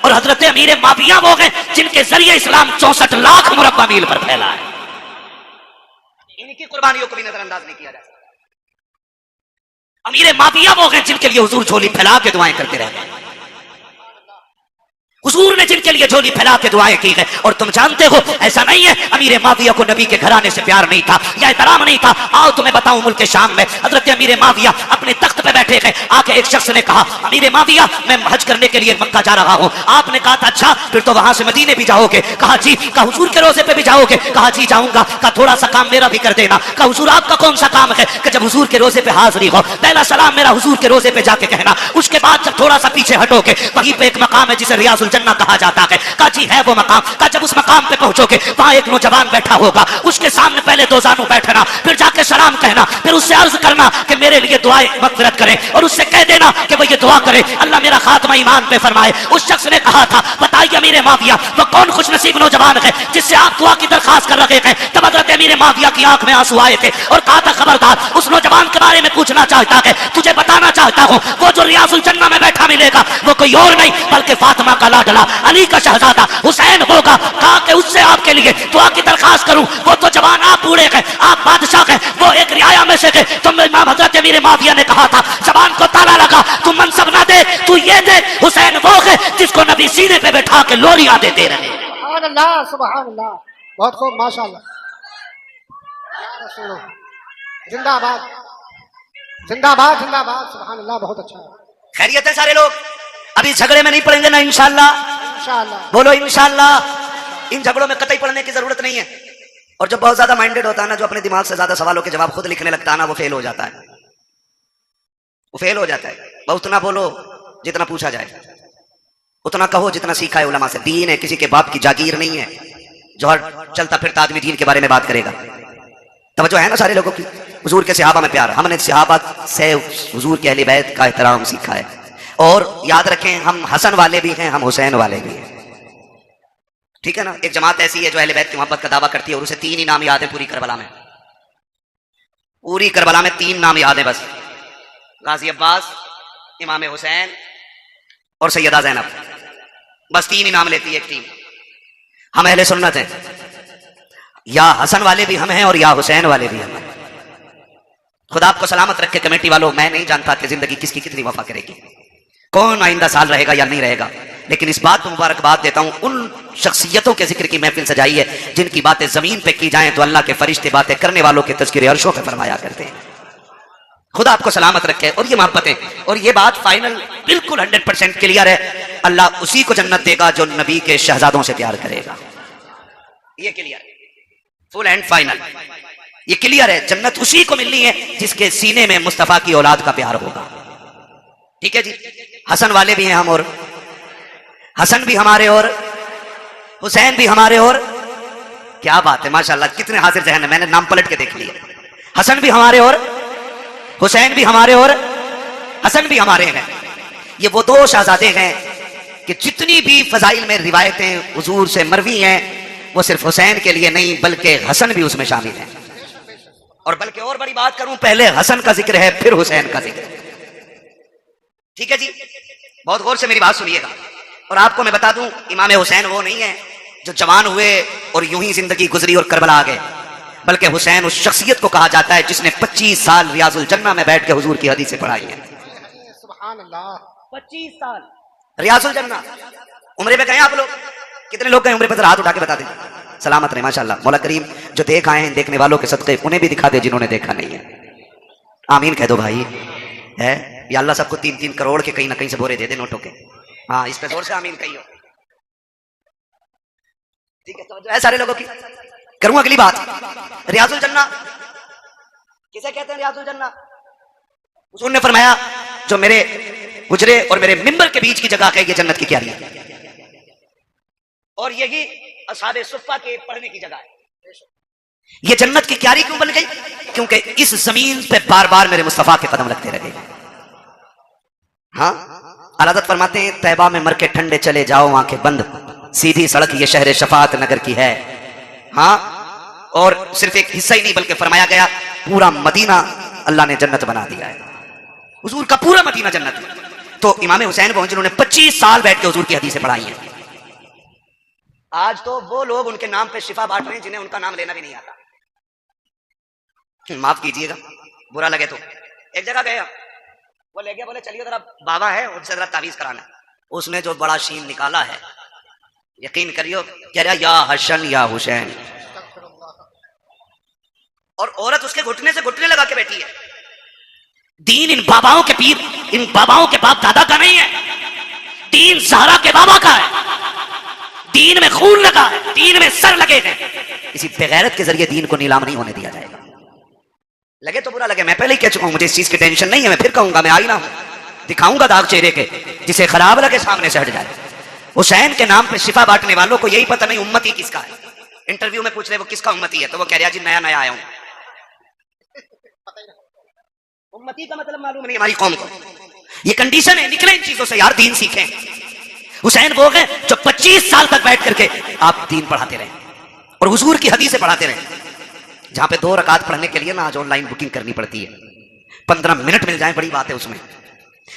اور حضرت امیر معاویہ وہ ہیں جن کے ذریعے اسلام 64 لاکھ مربع میل پر پھیلا ہے. ان کی قربانیوں کو بھی نظر انداز نہیں کیا جا سکتا. امیر معاویہ وہ ہیں جن کے لیے حضور جھولی پھیلا کے دعائیں کرتے رہتے ہیں. حضور نے جن کے لیے جھولی پھیلا کے دعائیں کی ہے. اور تم جانتے ہو ایسا نہیں ہے امیر معاویہ کو نبی کے گھرانے سے پیار نہیں تھا یا احترام نہیں تھا. آؤ تمہیں بتاؤں ملک شام میں حضرت امیر معاویہ اپنے تخت پہ بیٹھے گئے. آگے ایک شخص نے کہا امیر معاویہ میں حج کرنے کے لیے مکہ جا رہا ہوں. آپ نے کہا تھا اچھا پھر تو وہاں سے مدینے بھی جاؤ گے. کہا جی. کہا حضور کے روزے پہ بھی جاؤ گے. کہا جی جاؤں گا. کہا تھوڑا سا کام میرا بھی کر دینا. کہا حضور آپ کا کون سا کام ہے؟ کہ جب حضور کے روزے پہ حاضری ہو پہلا سلام میرا حضور کے روزے پہ جا کے کہنا. اس کے بعد جب تھوڑا سا پیچھے ہٹو گے وہیں پہ ایک مقام ہے جسے ریاض الجنہ کہا جاتا ہے. کہا جی ہے وہ مقام. کہا جب اس مقام پہ پہنچو گے وہاں ایک نوجوان بیٹھا ہوگا. اس کے سامنے پہلے دو زانو بیٹھنا پھر جا کے سلام کہنا پھر اس سے عرض کرنا کہ میرے لیے دعائیں مغفرت کرے اور اس سے کہہ دینا کہ وہ یہ دعا کرے اللہ میرا خاتمہ ایمان پہ فرمائے. اس شخص نے کہا تھا بتائیے امیر معاویہ وہ کون خوش نصیب نوجوان ہے جس سے آپ دعا کی درخواست کر رہے ہیں. تب حضرت امیر معاویہ کی آنکھ میں آنسو آئے تھے اور کہا تھا خبردار اس نوجوان کے بارے میں پوچھنا چاہتا ہے تجھے بتانا چاہتا ہوں وہ جو ریاض الجنہ میں بیٹھا ملے گا وہ کوئی اور نہیں بلکہ فاطمہ کا لاڈلا علی کا شہزادہ حسین ہوگا. کہا کہ اس سے آپ کے لیے دعا کی درخواست کروں. وہ تو جوان آپ بوڑھے ہیں آپ بادشاہ ہیں وہ ایک رعایا میں سے ہیں. تم امام حضرت امیر معاویہ نے کہا تھا زبان کو تالا لگا تم منصب نہ دے تو یہ دے. حسین وہ ہے جس کو نبی سینے پہ بٹھا کے لوریاں دیتے رہے. سبحان اللہ سبحان اللہ. بہت خوب ماشاء اللہ. یا رسول اللہ. زندہ باد زندہ باد زندہ باد. سبحان اللہ بہت اچھا ہے. خیریت ہے سارے لوگ ابھی جھگڑے میں نہیں پڑیں گے نا انشاءاللہ. انشاءاللہ بولو انشاءاللہ. ان جھگڑوں میں قطعی پڑھنے کی ضرورت نہیں ہے. اور جو بہت زیادہ مائنڈڈ ہوتا ہے نا جو اپنے دماغ سے زیادہ سوالوں کے جواب خود لکھنے لگتا ہے نا وہ فیل ہو جاتا ہے. وہ فیل ہو جاتا ہے. بہت اتنا بولو جتنا پوچھا جائے اتنا کہو جتنا سیکھا ہے علماء سے. دین ہے کسی کے باپ کی جاگیر نہیں ہے جو ہر چلتا پھرتا آدمی دین کے بارے میں بات کرے گا. توجہ ہے نا سارے لوگوں کی. حضور کے صحابہ میں پیار. ہم نے صحابہ سے حضور کے اہل بیت کا احترام سیکھا ہے. اور یاد رکھیں ہم حسن والے بھی ہیں ہم حسین والے بھی ہیں. ٹھیک ہے نا. ایک جماعت ایسی ہے جو اہل بیت کی محبت کا دعویٰ کرتی ہے اور اسے 3 ہی نام یاد ہیں پوری کربلا میں. پوری کربلا میں 3 نام یاد ہیں بس. غازی عباس امام حسین اور سیدہ زینب. بس 3 ہی نام لیتی ہے ایک ٹیم. ہم اہل سنت ہیں. یا حسن والے بھی ہم ہیں اور یا حسین والے بھی ہم ہیں. خدا آپ کو سلامت رکھے کمیٹی والوں. میں نہیں جانتا کہ زندگی کس کی کتنی وفا کرے گی کون آئندہ سال رہے گا یا نہیں رہے گا. لیکن اس بات کو مبارکباد دیتا ہوں ان شخصیتوں کے ذکر کی محفل سجائی ہے جن کی باتیں زمین پہ کی جائیں تو اللہ کے فرشتے باتیں کرنے والوں کے تذکرے عرشوں پہ فرمایا کرتے ہیں. خدا آپ کو سلامت رکھے. اور یہ محبتیں اور یہ بات فائنل بالکل 100% کلیئر ہے. اللہ اسی کو جنت دے گا جو نبی کے شہزادوں سے پیار کرے گا. یہ کلیئر ہے فل اینڈ فائنل. یہ کلیئر ہے. جنت اسی کو ملنی ہے جس کے سینے میں مصطفیٰ کی اولاد کا پیار ہوگا. ٹھیک ہے جی. حسن والے بھی ہیں ہم اور حسن بھی ہمارے اور حسین بھی ہمارے اور کیا بات ہے ماشاءاللہ کتنے حاضر ذہن ہے. میں نے نام پلٹ کے دیکھ لیا. حسن بھی ہمارے اور حسین بھی ہمارے اور حسن بھی ہمارے ہیں. یہ وہ 2 شہزادے ہیں کہ جتنی بھی فضائل میں روایتیں حضور سے مروی ہیں وہ صرف حسین کے لیے نہیں بلکہ حسن بھی اس میں شامل ہیں. اور بلکہ اور بڑی بات کروں پہلے حسن کا ذکر ہے پھر حسین کا ذکر ہے. ٹھیک ہے جی. بہت غور سے میری بات سنیے گا. اور آپ کو میں بتا دوں امام حسین وہ نہیں ہے جو جوان ہوئے اور یوں ہی زندگی گزری اور کربلا آ گئے بلکہ حسین اس شخصیت کو کہا جاتا ہے جس نے 25 سال ریاض الجنہ میں بیٹھ کے حضور کی حدیثیں پڑھائی ہیں. سبحان اللہ. 25 سال ریاض الجنہ. عمرے پہ گئے آپ لوگ کتنے لوگ گئے عمرے پہ ہاتھ اٹھا کے بتا دیں. سلامت رہے ماشاءاللہ. مولا کریم جو دیکھ آئے ہیں دیکھنے والوں کے صدقے انہیں بھی دکھا دے جنہوں نے دیکھا نہیں ہے. آمین کہہ دو بھائی. ہے یا اللہ سب کو 3-3 کروڑ کے کہیں نہ کہیں سے بورے دے دے نوٹوں کے. ہاں اس پہ زور سے آمین کہیو. ٹھیک ہے توجہ ہے سارے لوگوں کی. کروں اگلی بات. ریاض الجنہ کسے کہتے ہیں ریاض الجنہ؟ حضور نے فرمایا جو میرے حجرے اور میرے ممبر کے بیچ کی جگہ ہے یہ جنت کی کیاری ہے اور یہی اصحاب صفہ کے پڑھنے کی جگہ ہے. یہ جنت کی کیاری کیوں بن گئی؟ کیونکہ اس زمین پہ بار بار میرے مصطفیٰ کے قدم لگتے رہے. ہاں حضرت فرماتے ہیں طیبہ میں مر کے ٹھنڈے چلے جاؤ آنکھیں بند سیدھی سڑک یہ شہر شفاعت نگر کی ہے. ہاں اور صرف ایک حصہ ہی نہیں بلکہ فرمایا گیا پورا مدینہ اللہ نے جنت بنا دیا ہے. حضور کا پورا مدینہ جنت ہے. تو امام حسین وہ جنہوں نے 25 سال بیٹھ کے حضور کی حدیثیں پڑھائی ہیں. آج تو وہ لوگ ان کے نام پہ شفا بانٹ رہے ہیں جنہیں ان کا نام لینا بھی نہیں آتا. معاف کیجئے گا برا لگے تو. ایک جگہ گئے وہ لے گیا, بولے چلیے ذرا بابا ہے ان سے ذرا تعویذ کرانا. اس نے جو بڑا شین نکالا ہے, یقین کریو, کہہ رہا یا حسن یا حسین, اور عورت اس کے گھٹنے سے گھٹنے لگا کے بیٹھی ہے. دین ان باباؤں کے پیر, ان باباؤں کے باپ دادا کا نہیں ہے, دین زہرا کے بابا کا ہے. دین میں خون لگا ہے, دین میں سر لگے ہیں. کسی بغیرت کے ذریعے دین کو نیلام نہیں ہونے دیا جائے گا. لگے تو برا لگے, میں پہلے ہی کہہ چکا ہوں, مجھے اس چیز کی ٹینشن نہیں ہے, میں پھر کہوں گا, میں آئینہ ہوں, دکھاؤں گا داغ چہرے کے, جسے خراب لگے سامنے سے ہٹ جائے. حسین کے نام پہ شفا بانٹنے والوں کو یہی پتہ نہیں امتی کس کا ہے. انٹرویو میں پوچھ رہے وہ کس کا امتی ہے, تو وہ کہہ رہا جی نیا نیا آیا ہوں. امتی کا مطلب معلوم نہیں ہماری قوم کو. یہ کنڈیشن ہے, نکلیں ان چیزوں سے یار, دین سیکھیں. حسین وہ ہیں جو 25 سال تک بیٹھ کر کے آپ دین پڑھاتے رہے اور حضور کی حدیثیں پڑھاتے رہے. جہاں پہ 2 رکعت پڑھنے کے لیے نا آج آن لائن بکنگ کرنی پڑتی ہے, 15 منٹ مل جائیں بڑی بات ہے اس میں,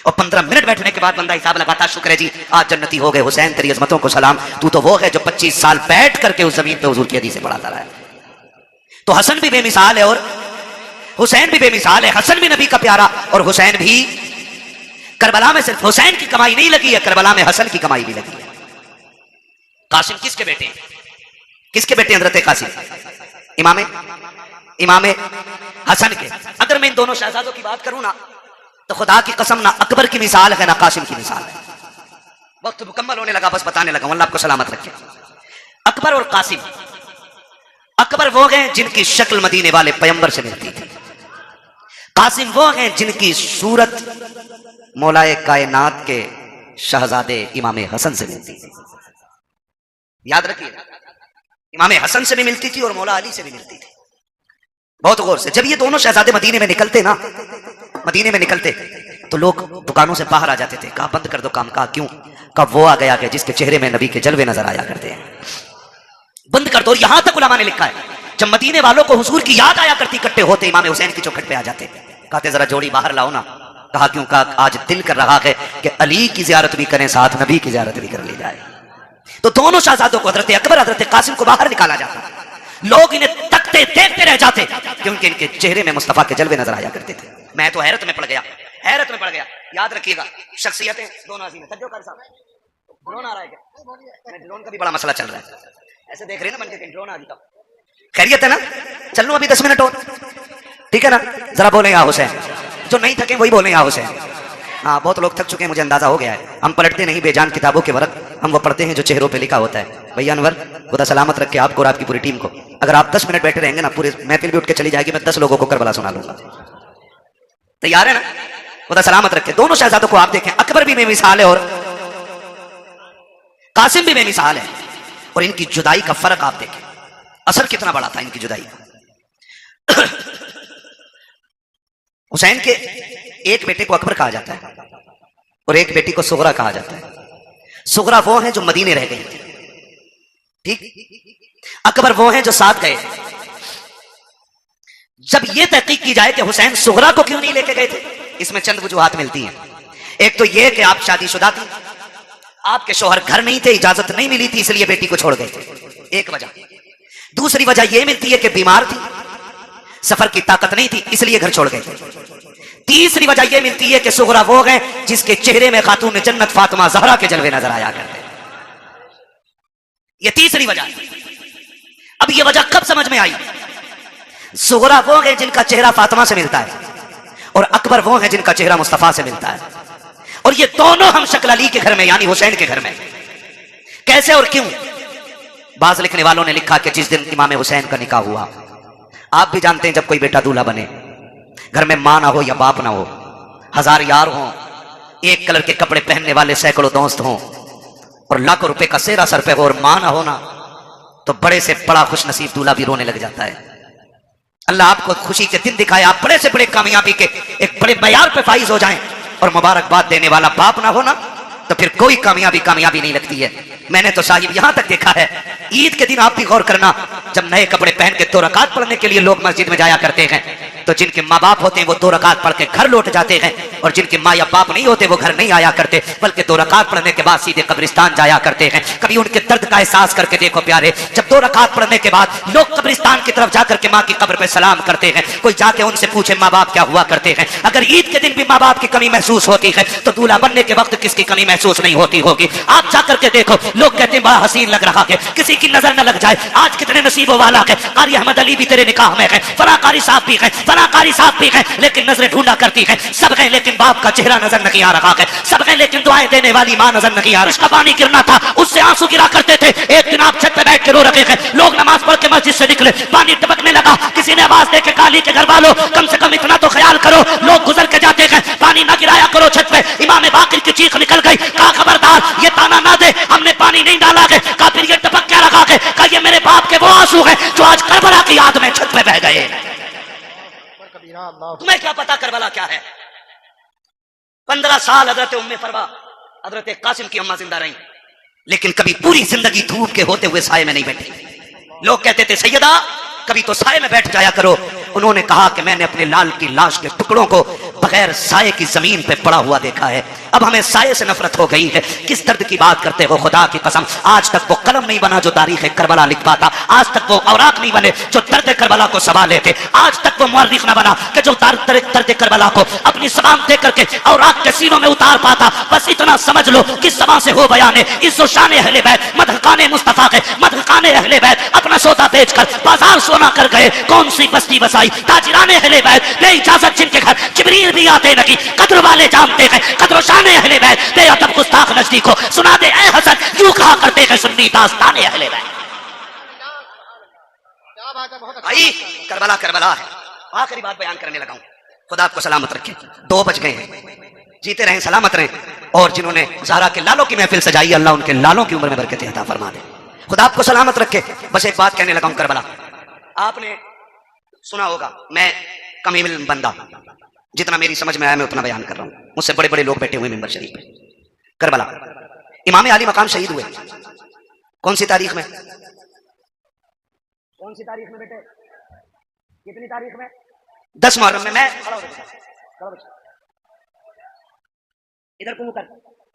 اور 15 منٹ بیٹھنے کے بعد بندہ حساب لگاتا شکر ہے جی آج جنتی ہو گئے, حسین تیری عظمتوں کو سلام, تو وہ ہے جو 25 سال بیٹھ کر کے اس زمین پہ حضور کی حدیثیں پڑھاتا رہا ہے. تو حسن بھی بے مثال ہے اور حسین بھی بے مثال ہے. حسن بھی نبی کا پیارا, اور حسین بھی کربلا میں صرف حسین کی کمائی نہیں لگی ہے, کربلا میں حسن کی کمائی بھی لگی ہے. قاسم کس کے بیٹے ہیں, کس کے بیٹے ہیں حضرت قاسم؟ امام حسن کے. اگر میں ان دونوں شہزادوں کی بات کروں نا تو خدا کی قسم نہ اکبر کی مثال ہے نہ قاسم کی مثال ہے. وقت مکمل ہونے لگا, بس بتانے لگا, اللہ آپ کو سلامت رکھے. اکبر اور قاسم, اکبر وہ ہیں جن کی شکل مدینے والے پیغمبر سے ملتی تھی, قاسم وہ ہیں جن کی صورت مولائے کائنات کے شہزادے امام حسن سے ملتی تھی. یاد رکھیے, امام حسن سے بھی ملتی تھی اور مولا علی سے بھی ملتی تھی. بہت غور سے. جب یہ دونوں شہزادے مدینے میں نکلتے نا, مدینے میں نکلتے تو لوگ دکانوں سے باہر آ جاتے تھے, کہا بند کر دو کام. کہا کیوں؟ کہا وہ آ گیا کہ جس کے چہرے میں نبی کے جلوے نظر آیا کرتے ہیں, بند کر دو. اور یہاں تک علماء نے لکھا ہے جب مدینے والوں کو حضور کی یاد آیا کرتی, اکٹھے ہوتے امام حسین کی چوکھٹ پہ آ جاتے, کہتے ذرا جوڑی باہر لاؤ نا. کہا کیوں؟ کہا آج دل کر رہا ہے کہ علی کی زیارت بھی کریں, ساتھ نبی کی زیارت بھی کر لی جائے. تو دونوں شہزادوں کو, حضرت اکبر حضرت قاسم کو باہر نکالا جاتا, لوگ انہیں تکتے دیکھتے رہ جاتے کیونکہ ان کے چہرے میں مصطفیٰ کے جلوے نظر آیا کرتے تھے. میں تو حیرت میں پڑ گیا, حیرت میں پڑ گیا. یاد رکھیے گا شخصیتیں دونوں عظیم ہیں. ڈرون آ رہا ہے کیا؟ ڈرون کا بھی بڑا مسئلہ چل رہا ہے, ایسے دیکھ رہے ہیں نا بن کے ڈرون آ گیا. خیریت ہے نا؟ چل لوں ابھی 10 منٹ اور, ٹھیک ہے نا؟ ذرا بولیں یا حسین, جو نہیں تھکے وہی بولیں یا حسین. ہاں بہت لوگ تھک چکے ہیں, مجھے اندازہ ہو گیا ہے. ہم پلٹتے نہیں بے جان کتابوں کے ورق, ہم وہ پڑھتے ہیں جو چہروں پہ لکھا ہوتا ہے. بھیا انور خدا سلامت رکھے آپ کو اور آپ کی پوری ٹیم کو. اگر آپ 10 منٹ بیٹھے رہیں گے نا, پورے محفل بھی اٹھ کے چلی جائے گی, میں 10 لوگوں کو کربلا سنا لوں گا. تیار ہے نا؟ خدا سلامت رکھے. دونوں شہزادوں کو آپ دیکھیں, اکبر بھی بے مثال ہے اور قاسم بھی بے مثال ہے, اور ان کی جدائی کا فرق آپ دیکھیں, اثر کتنا بڑا تھا ان کی جدائی کا. حسین کے ایک بیٹے کو اکبر کہا جاتا ہے اور ایک بیٹی کو سغرا کہا جاتا ہے. سغرا وہ ہیں جو مدینے رہ گئی تھی, ٹھیک. اکبر وہ ہیں جو ساتھ گئے. جب یہ تحقیق کی جائے کہ حسین سغرا کو کیوں نہیں لے کے گئے تھے, اس میں چند وجوہات ملتی ہیں. ایک تو یہ کہ آپ شادی شدہ تھی, آپ کے شوہر گھر نہیں تھے, اجازت نہیں ملی تھی, اس لیے بیٹی کو چھوڑ گئے تھے, ایک وجہ. دوسری وجہ یہ ملتی ہے کہ بیمار تھی, سفر کی طاقت نہیں تھی, اس لیے گھر چھوڑ گئے تھے. تیسری وجہ یہ ملتی ہے کہ سغرا وہ ہیں جس کے چہرے میں خاتون جنت فاطمہ زہرا کے جلوے نظر آیا کرتے. یہ تیسری وجہ. اب یہ وجہ کب سمجھ میں آئی؟ سغرا وہ ہیں جن کا چہرہ فاطمہ سے ملتا ہے اور اکبر وہ ہیں جن کا چہرہ مصطفیٰ سے ملتا ہے, اور یہ دونوں ہم شکل علی کے گھر میں یعنی حسین کے گھر میں. کیسے اور کیوں؟ بعض لکھنے والوں نے لکھا کہ جس دن امام حسین کا نکاح ہوا, آپ بھی جانتے ہیں جب کوئی بیٹا دولہا بنے, گھر میں ماں نہ ہو یا باپ نہ ہو, 1000 یار ہوں, ایک کلر کے کپڑے پہننے والے سینکڑوں دوست ہوں, اور لاکھوں روپے کا سیرا سر پہ ہو اور ماں نہ ہونا, تو بڑے سے بڑا خوش نصیب دولہا بھی رونے لگ جاتا ہے. اللہ آپ کو خوشی کے دن دکھائے, آپ بڑے سے بڑے کامیابی کے ایک بڑے معیار پہ فائز ہو جائیں, اور مبارکباد دینے والا باپ نہ ہونا, تو پھر کوئی کامیابی نہیں لگتی ہے. میں نے تو صاحب یہاں تک دیکھا ہے, عید کے دن آپ بھی غور کرنا, جب نئے کپڑے پہن کے 2 رکعت پڑھنے کے لیے لوگ مسجد میں جایا کرتے ہیں, تو جن کے ماں باپ ہوتے ہیں وہ 2 رکعت پڑھ کے گھر لوٹ جاتے ہیں، اور جن کے ماں یا باپ نہیں ہوتے وہ گھر نہیں آیا کرتے بلکہ 2 رکعت پڑھنے کے بعد سیدھے قبرستان جایا کرتے ہیں۔ کبھی ان کے درد کا احساس کر کے دیکھو پیارے، جب 2 رکعت پڑھنے کے بعد لوگ قبرستان کی طرف جا کر کے ماں کی قبر پہ سلام کرتے ہیں، کوئی جا کے ان سے پوچھے ماں باپ کیا ہوا کرتے ہیں؟ اگر عید کے دن بھی ماں باپ کی کمی محسوس ہوتی ہے تو دولہا بننے کے وقت کس کی کمی محسوس نہیں ہوتی ہوگی؟ آپ جا کر کے دیکھو، لوگ کہتے ہیں بڑا حسین لگ رہا ہے، کسی کی نظر نہ لگ جائے۔ آج کتنے نصیبوں والا ہے، قاری احمد علی بھی تیرے نکاح میں ہے، فلاں قاری صاحب بھی ہے، فلاں قاری صاحب بھی ہے، لیکن نظریں ڈھونڈا کرتی ہے، سب گئے لیکن باپ کا چہرہ نظر نہیں آ رہا ہے، سب گئے لیکن دعائیں دینے والی ماں نظر نہیں آ رہی۔ اس کا پانی گرنا تھا، اس سے آنسو گرا کرتے تھے۔ ایک دن آپ چھت پہ بیٹھ کے رو رہے ہیں، لوگ نماز پڑھ کے مسجد سے نکلے، پانی ٹپکنے لگا، کسی نے آواز دے کے کالی کے گھر والوں کم سے کم اتنا تو خیال کرو، لوگ گزر کے جاتے ہیں، پانی نہ گرایا کرو چھت پہ۔ امام باقر کی چیخ نکل گئی، کہا خبردار یہ تانا نہ دے، ہم نے پانی نہیں ڈالا ہے۔ کہا پھر یہ ٹپک کیا رکھا ہے؟ کہا یہ میرے باپ کے وہ آنسو ہیں جو آج کربلا کی یاد میں چھت پہ بہ گئے۔ تمہیں کیا پتا کربلا کیا ہے؟ 15 سال حضرت ام فروا حضرت قاسم کی اماں زندہ رہیں، لیکن کبھی پوری زندگی دھوپ کے ہوتے ہوئے سائے میں نہیں بیٹھی۔ لوگ کہتے تھے سیدہ کبھی تو سائے میں بیٹھ جایا کرو۔ انہوں نے کہا کہ میں نے اپنے لال کی لاش کے ٹکڑوں کو بغیر سائے کی زمین پہ پڑا ہوا دیکھا ہے، اب ہمیں سائے سے نفرت ہو گئی ہے۔ کس درد کی بات کرتے ہو؟ خدا کی قسم آج تک وہ قلم نہیں بنا جو تاریخ کربلا لکھ پاتا، آج تک وہ اوراق نہیں بنے جو درد کربلا کو سبا لیتے، آج تک وہ مورخ نہ بنا کہ جو درد کربلا کو اپنی زبان دے کر کے اوراق کے سینوں میں اتار پاتا۔ بس اتنا سمجھ لو کس زبان سے ہو بیان عز و شان اہل بیت، مدحقان مصطفیٰ کے مدحقان اہل بیت اپنا سودا بیچ کر بازار سونا کر گئے، کون سی بستی بسائی، تاجران اہل بیت بے اجازت جن کے گھر جبریل بھی آتے نہیں، قدر والے جانتے ہیں قدر و شان اہل بیت، بے ادب گستاخ نزدیک ہو سنا دے اے حسن، یوں کہا کرتے ہیں سنی داستان اہل بیت۔ بھائی کربلا کربلا ہے۔ آخری بات بیان کرنے لگا ہوں، خدا آپ کو سلامت رکھے۔ 2 بج گئے ہیں، جیتے رہیں سلامت رہیں، اور جنہوں نے زہرا کے لالوں کی محفل سجائی اللہ ان کے لالوں کی عمر میں برکت عطا فرما دے، خدا آپ کو سلامت رکھے۔ بس ایک بات کہنے لگا ہوں، کربلا آپ نے سنا ہوگا، میں کم علم بندہ، جتنا میری سمجھ میں آیا میں اتنا بیان کر رہا ہوں، مجھ سے بڑے بڑے لوگ بیٹھے ہوئے ممبر شریف پہ۔ کربلا امام علی مقام شہید ہوئے کون سی تاریخ میں؟ کون سی تاریخ میں بیٹے؟ کتنی تاریخ میں؟ 10 محرم میں۔ ادھر کو منہ کر،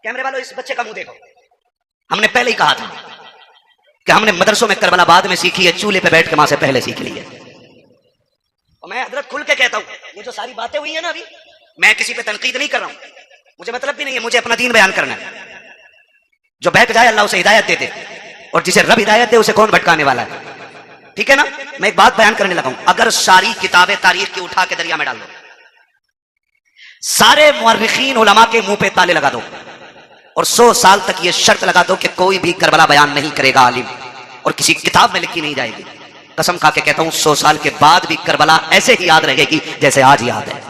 کیمرے والوں اس بچے کا منہ دیکھو۔ ہم نے پہلے ہی کہا تھا کہ ہم نے مدرسوں میں کربلا بعد میں سیکھی ہے، چولہے پہ بیٹھ کے ماں سے پہلے سیکھ لی ہے۔ اور میں حضرت کھل کے کہتا ہوں، یہ جو ساری باتیں ہوئی ہیں نا ابھی، میں کسی پہ تنقید نہیں کر رہا ہوں، مجھے مطلب بھی نہیں ہے، مجھے اپنا دین بیان کرنا ہے۔ جو بہک جائے اللہ اسے ہدایت دے دے، اور جسے رب ہدایت دے اسے کون بھٹکانے والا ہے؟ ٹھیک ہے نا؟ میں ایک بات بیان کرنے لگا ہوں، اگر ساری کتابیں تاریخ کی اٹھا کے دریا میں ڈال دو، سارے مورخین علماء کے منہ پہ تالے لگا دو، اور 100 سال تک یہ شرط لگا دو کہ کوئی بھی کربلا بیان نہیں کرے گا عالم، اور کسی کتاب میں لکھی نہیں جائے گی، قسم کھا کے کہتا ہوں 100 سال کے بعد بھی کربلا ایسے ہی یاد رہے گی جیسے آج یاد ہے۔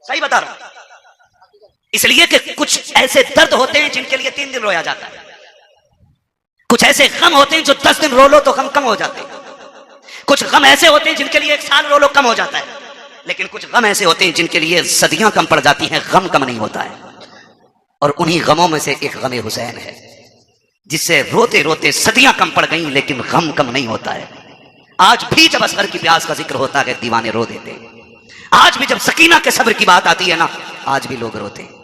صحیح بتا رہا ہوں، اس لیے کہ کچھ ایسے درد ہوتے ہیں جن کے لیے 3 دن رویا جاتا ہے، کچھ ایسے غم ہوتے ہیں جو 10 دن رو لو تو غم کم ہو جاتے ہیں، کچھ غم ایسے ہوتے ہیں جن کے لیے 1 سال رو لو کم ہو جاتا ہے، لیکن کچھ غم ایسے ہوتے ہیں جن کے لیے صدیاں کم پڑ جاتی ہیں، غم کم نہیں ہوتا ہے۔ اور انہی غموں میں سے ایک غم حسین ہے، جس سے روتے روتے صدیاں کم پڑ گئیں لیکن غم کم نہیں ہوتا ہے۔ آج بھی جب اصغر کی پیاس کا ذکر ہوتا ہے دیوانے رو دیتے ہیں، آج بھی جب سکینہ کے صبر کی بات آتی ہے نا، آج بھی لوگ روتے ہیں۔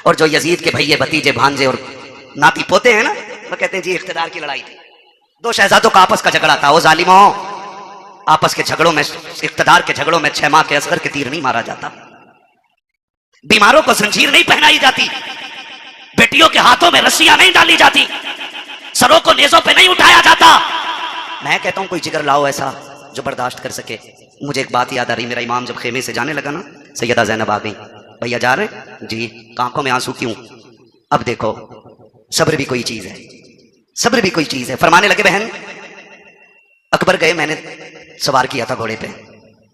اور جو یزید کے بھائیے بھتیجے بھانجے اور ناتی پوتے ہیں نا، وہ کہتے ہیں جی اقتدار کی لڑائی تھی، 2 شہزادوں کا آپس کا جھگڑا تھا، وہ ظالموں آپس کے جھگڑوں میں، اقتدار کے جھگڑوں میں 6 ماہ کے اصغر کے تیر نہیں مارا جاتا، بیماروں کو زنجیر نہیں پہنائی جاتی، بیٹیوں کے ہاتھوں میں رسیاں نہیں ڈالی جاتی، سروں کو نیزوں پہ نہیں اٹھایا جاتا۔ میں کہتا ہوں کوئی جگر لاؤ ایسا جو برداشت کر سکے۔ مجھے ایک بات یاد آ رہی، میرا امام جب خیمے سے جانے لگا نا، سیدہ زینب آ گئی، بھیا جا رہے ہیں جی، آنکھوں میں آنسو کیوں؟ اب دیکھو صبر بھی کوئی چیز ہے، صبر بھی کوئی چیز ہے۔ فرمانے لگے بہن اکبر گئے، میں نے سوار کیا تھا گھوڑے پہ،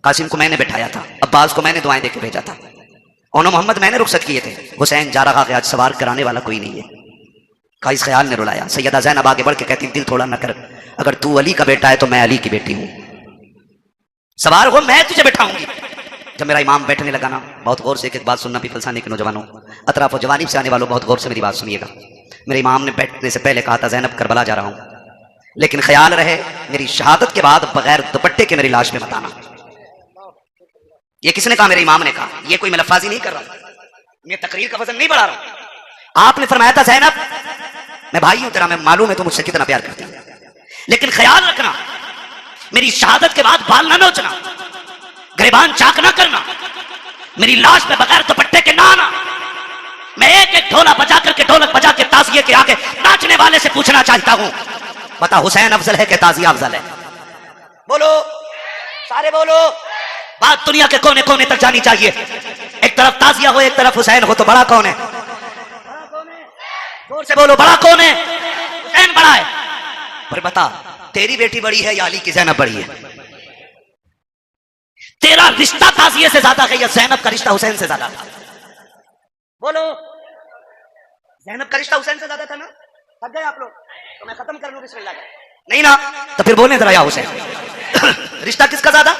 قاسم کو میں نے بٹھایا تھا، عباس کو میں نے دعائیں دے کے بھیجا تھا، اونو محمد میں نے رخصت کیے تھے، حسین جا رہا کہ آج سوار کرانے والا کوئی نہیں ہے۔ کا اس خیال نے رلایا۔ سیدہ زینب آگے بڑھ کے کہتی دل تھوڑا نہ کر، اگر تو علی کا بیٹا ہے تو میں علی کی بیٹی ہوں، سوار ہو میں تجھے بٹھاؤں گی۔ جب میرا امام بیٹھنے لگا نا، بہت غور سے ایک بات سننا، پیپل ثانی کے نوجوانوں، اطراف و جوانب سے آنے والوں بہت غور سے میری بات سنیے گا۔ میرے امام نے بیٹھنے سے پہلے کہا تھا زینب کربلا جا رہا ہوں، لیکن خیال رہے میری شہادت کے بعد بغیر دوپٹے کے میری لاش میں مت آنا. یہ کس نے کہا؟ میرے امام نے کہا. یہ کوئی میں لفاظی نہیں کر رہا، میں تقریر کا وزن نہیں بڑھا رہا ہوں. آپ نے فرمایا تھا زینب میں بھائی ہوں تیرا، میں معلوم ہے تو مجھ سے کتنا پیار کرتی ہے، لیکن خیال رکھنا میری شہادت کے بعد بال نہ نوچنا، گریبان چاک نہ کرنا، میری لاش پہ بغیر دوپٹے کے نہ آنا. میں ایک ایک ڈھولا بجا کر کے ڈھولک بجا کے تعزیے کے آگے ناچنے والے سے پوچھنا چاہتا ہوں، بتا حسین افضل ہے کہ تعزیہ افضل ہے؟ بولو سارے بولو. بات دنیا کے کونے کونے تک جانی چاہیے. ایک طرف تعزیہ ہو ایک طرف حسین ہو تو بڑا کون ہے؟ زور سے بولو بڑا کون ہے؟ حسین بڑا ہے. پر بتا تیری بیٹی بڑی ہے یا علی کی زینب بڑی ہے؟ تیرا رشتہ تعزیے سے زیادہ ہے یا زینب کا رشتہ حسین سے زیادہ تھا؟ بولو. زینب کا رشتہ حسین سے زیادہ تھا نا؟ تھک گئے آپ لوگ تو میں ختم کر لوں بسم اللہ نہیں نا؟ تو پھر بولیں ذرا یا حسین رشتہ کس کا زیادہ؟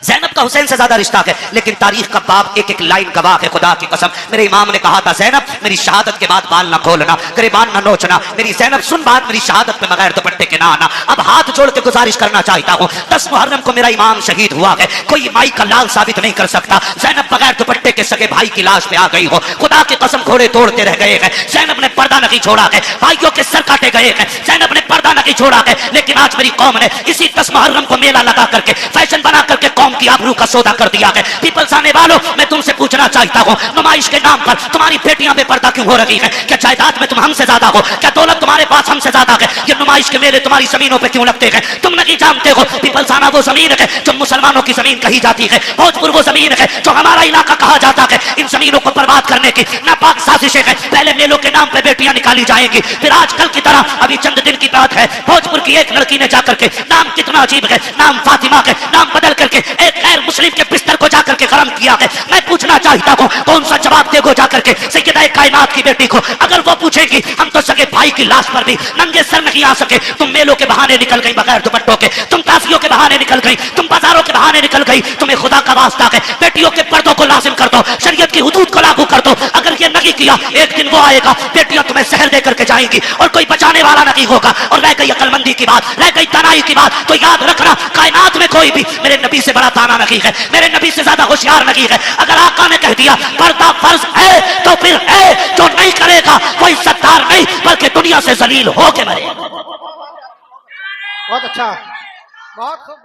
زینب کا حسین سے زیادہ رشتہ ہے. لیکن تاریخ کا باب ایک ایک لائن گواہ ہے. خدا کی قسم میرے امام نے کہا تھا زینب میری شہادت کے بعد بال نہ کھولنا، گریبان نہ نوچنا. میری زینب سن بات، میری شہادت پہ بغیر دوپٹے کے نہ آنا. اب ہاتھ جوڑ کے گزارش کرنا چاہتا ہوں، 10 محرم کو میرا امام شہید ہوا ہے، کوئی مائی کا لال ثابت نہیں کر سکتا. زینب بغیر دوپٹے کے سگے بھائی کی لاش پہ آ گئی ہو. خدا کی قسم گھوڑے توڑتے رہ گئے ہیں. زینب نے پردہ نہیں چھوڑا ہے، بھائیوں کے سر کاٹے گئے ہیں. زینب نے پردہ نہیں چھوڑا ہے. لیکن آج میری قوم نے اسی 10 محرم کو میلہ لگا کر کے فیشن بنا کر کے قوم کی آبرو کا سودا کر دیا ہے. پیپلز آنے والوں میں تم سے پوچھنا چاہتا ہوں، نمائش کے نام پر تمہاری بیٹیاں بے پردہ کیوں ہو رہی ہیں؟ کیا جائیداد میں تم ہم سے زیادہ ہو؟ کیا دولت تمہارے پاس ہم سے زیادہ ہے؟ یہ نمائش کے میلے تمہاری زمینوں پہ کیوں لگتے ہیں؟ تم نہیں جانتے ہو پیپلز آنا وہ زمین ہے جو مسلمانوں کی زمین کہی جاتی ہے. بھوجپور وہ زمین ہے جو ہمارا علاقہ کہا جاتا ہے. ان زمینوں کو برباد کرنے کی ناپاک سازشیں ہیں. پہلے میلوں کے نام پہ بیٹیاں نکالی جائیں گی، پھر آج کل کی طرح ابھی چند دن کی بات ہے بھوجپور کی ایک لڑکی نے جا کر کے نام کتنا عجیب ہے، نام فاطمہ کے نام بدل کر کے ایک غیر مسلم کے بستر کو جا کر کے غرم کیا ہے. میں پوچھنا چاہتا ہوں کون سا جواب دے گو جا کر کے سیدہ کائنات کی بیٹی کو؟ اگر وہ پوچھے گی ہم تو سگے بھائی کی لاش پر بھی ننگے سر نہیں آ سکے. تم میلوں کے بہانے نکل گئی بغیر دوپٹوں کے، تم تعزیوں کے بہانے نکل گئی، تم بازاروں کے بہانے نکل گئی. تمہیں خدا کا واسطہ ہے بیٹیوں کے پردوں کو لازم کر دو، شریعت کی حدود کو لاگو کر دو. اگر یہ نہیں کیا ایک دن وہ آئے گا بیٹیاں تمہیں زہر دے کر کے جائیں گی اور کوئی بچانے والا نہیں ہوگا. اور رہ گئی عقل مندی کی بات، رہ گئی دانائی کی بات، تو یاد رکھنا کائنات میں کوئی بھی میرے نبی سے بڑا دانا نہیں ہے، میرے نبی سے زیادہ ہوشیار نہیں ہے. اگر آقا نے کہہ دیا پردہ فرض ہے تو پھر ہے، جو نہیں کرے گا کوئی ستار نہیں بلکہ دنیا سے ذلیل ہو کے مرے. بہت اچھا، بہت خوب.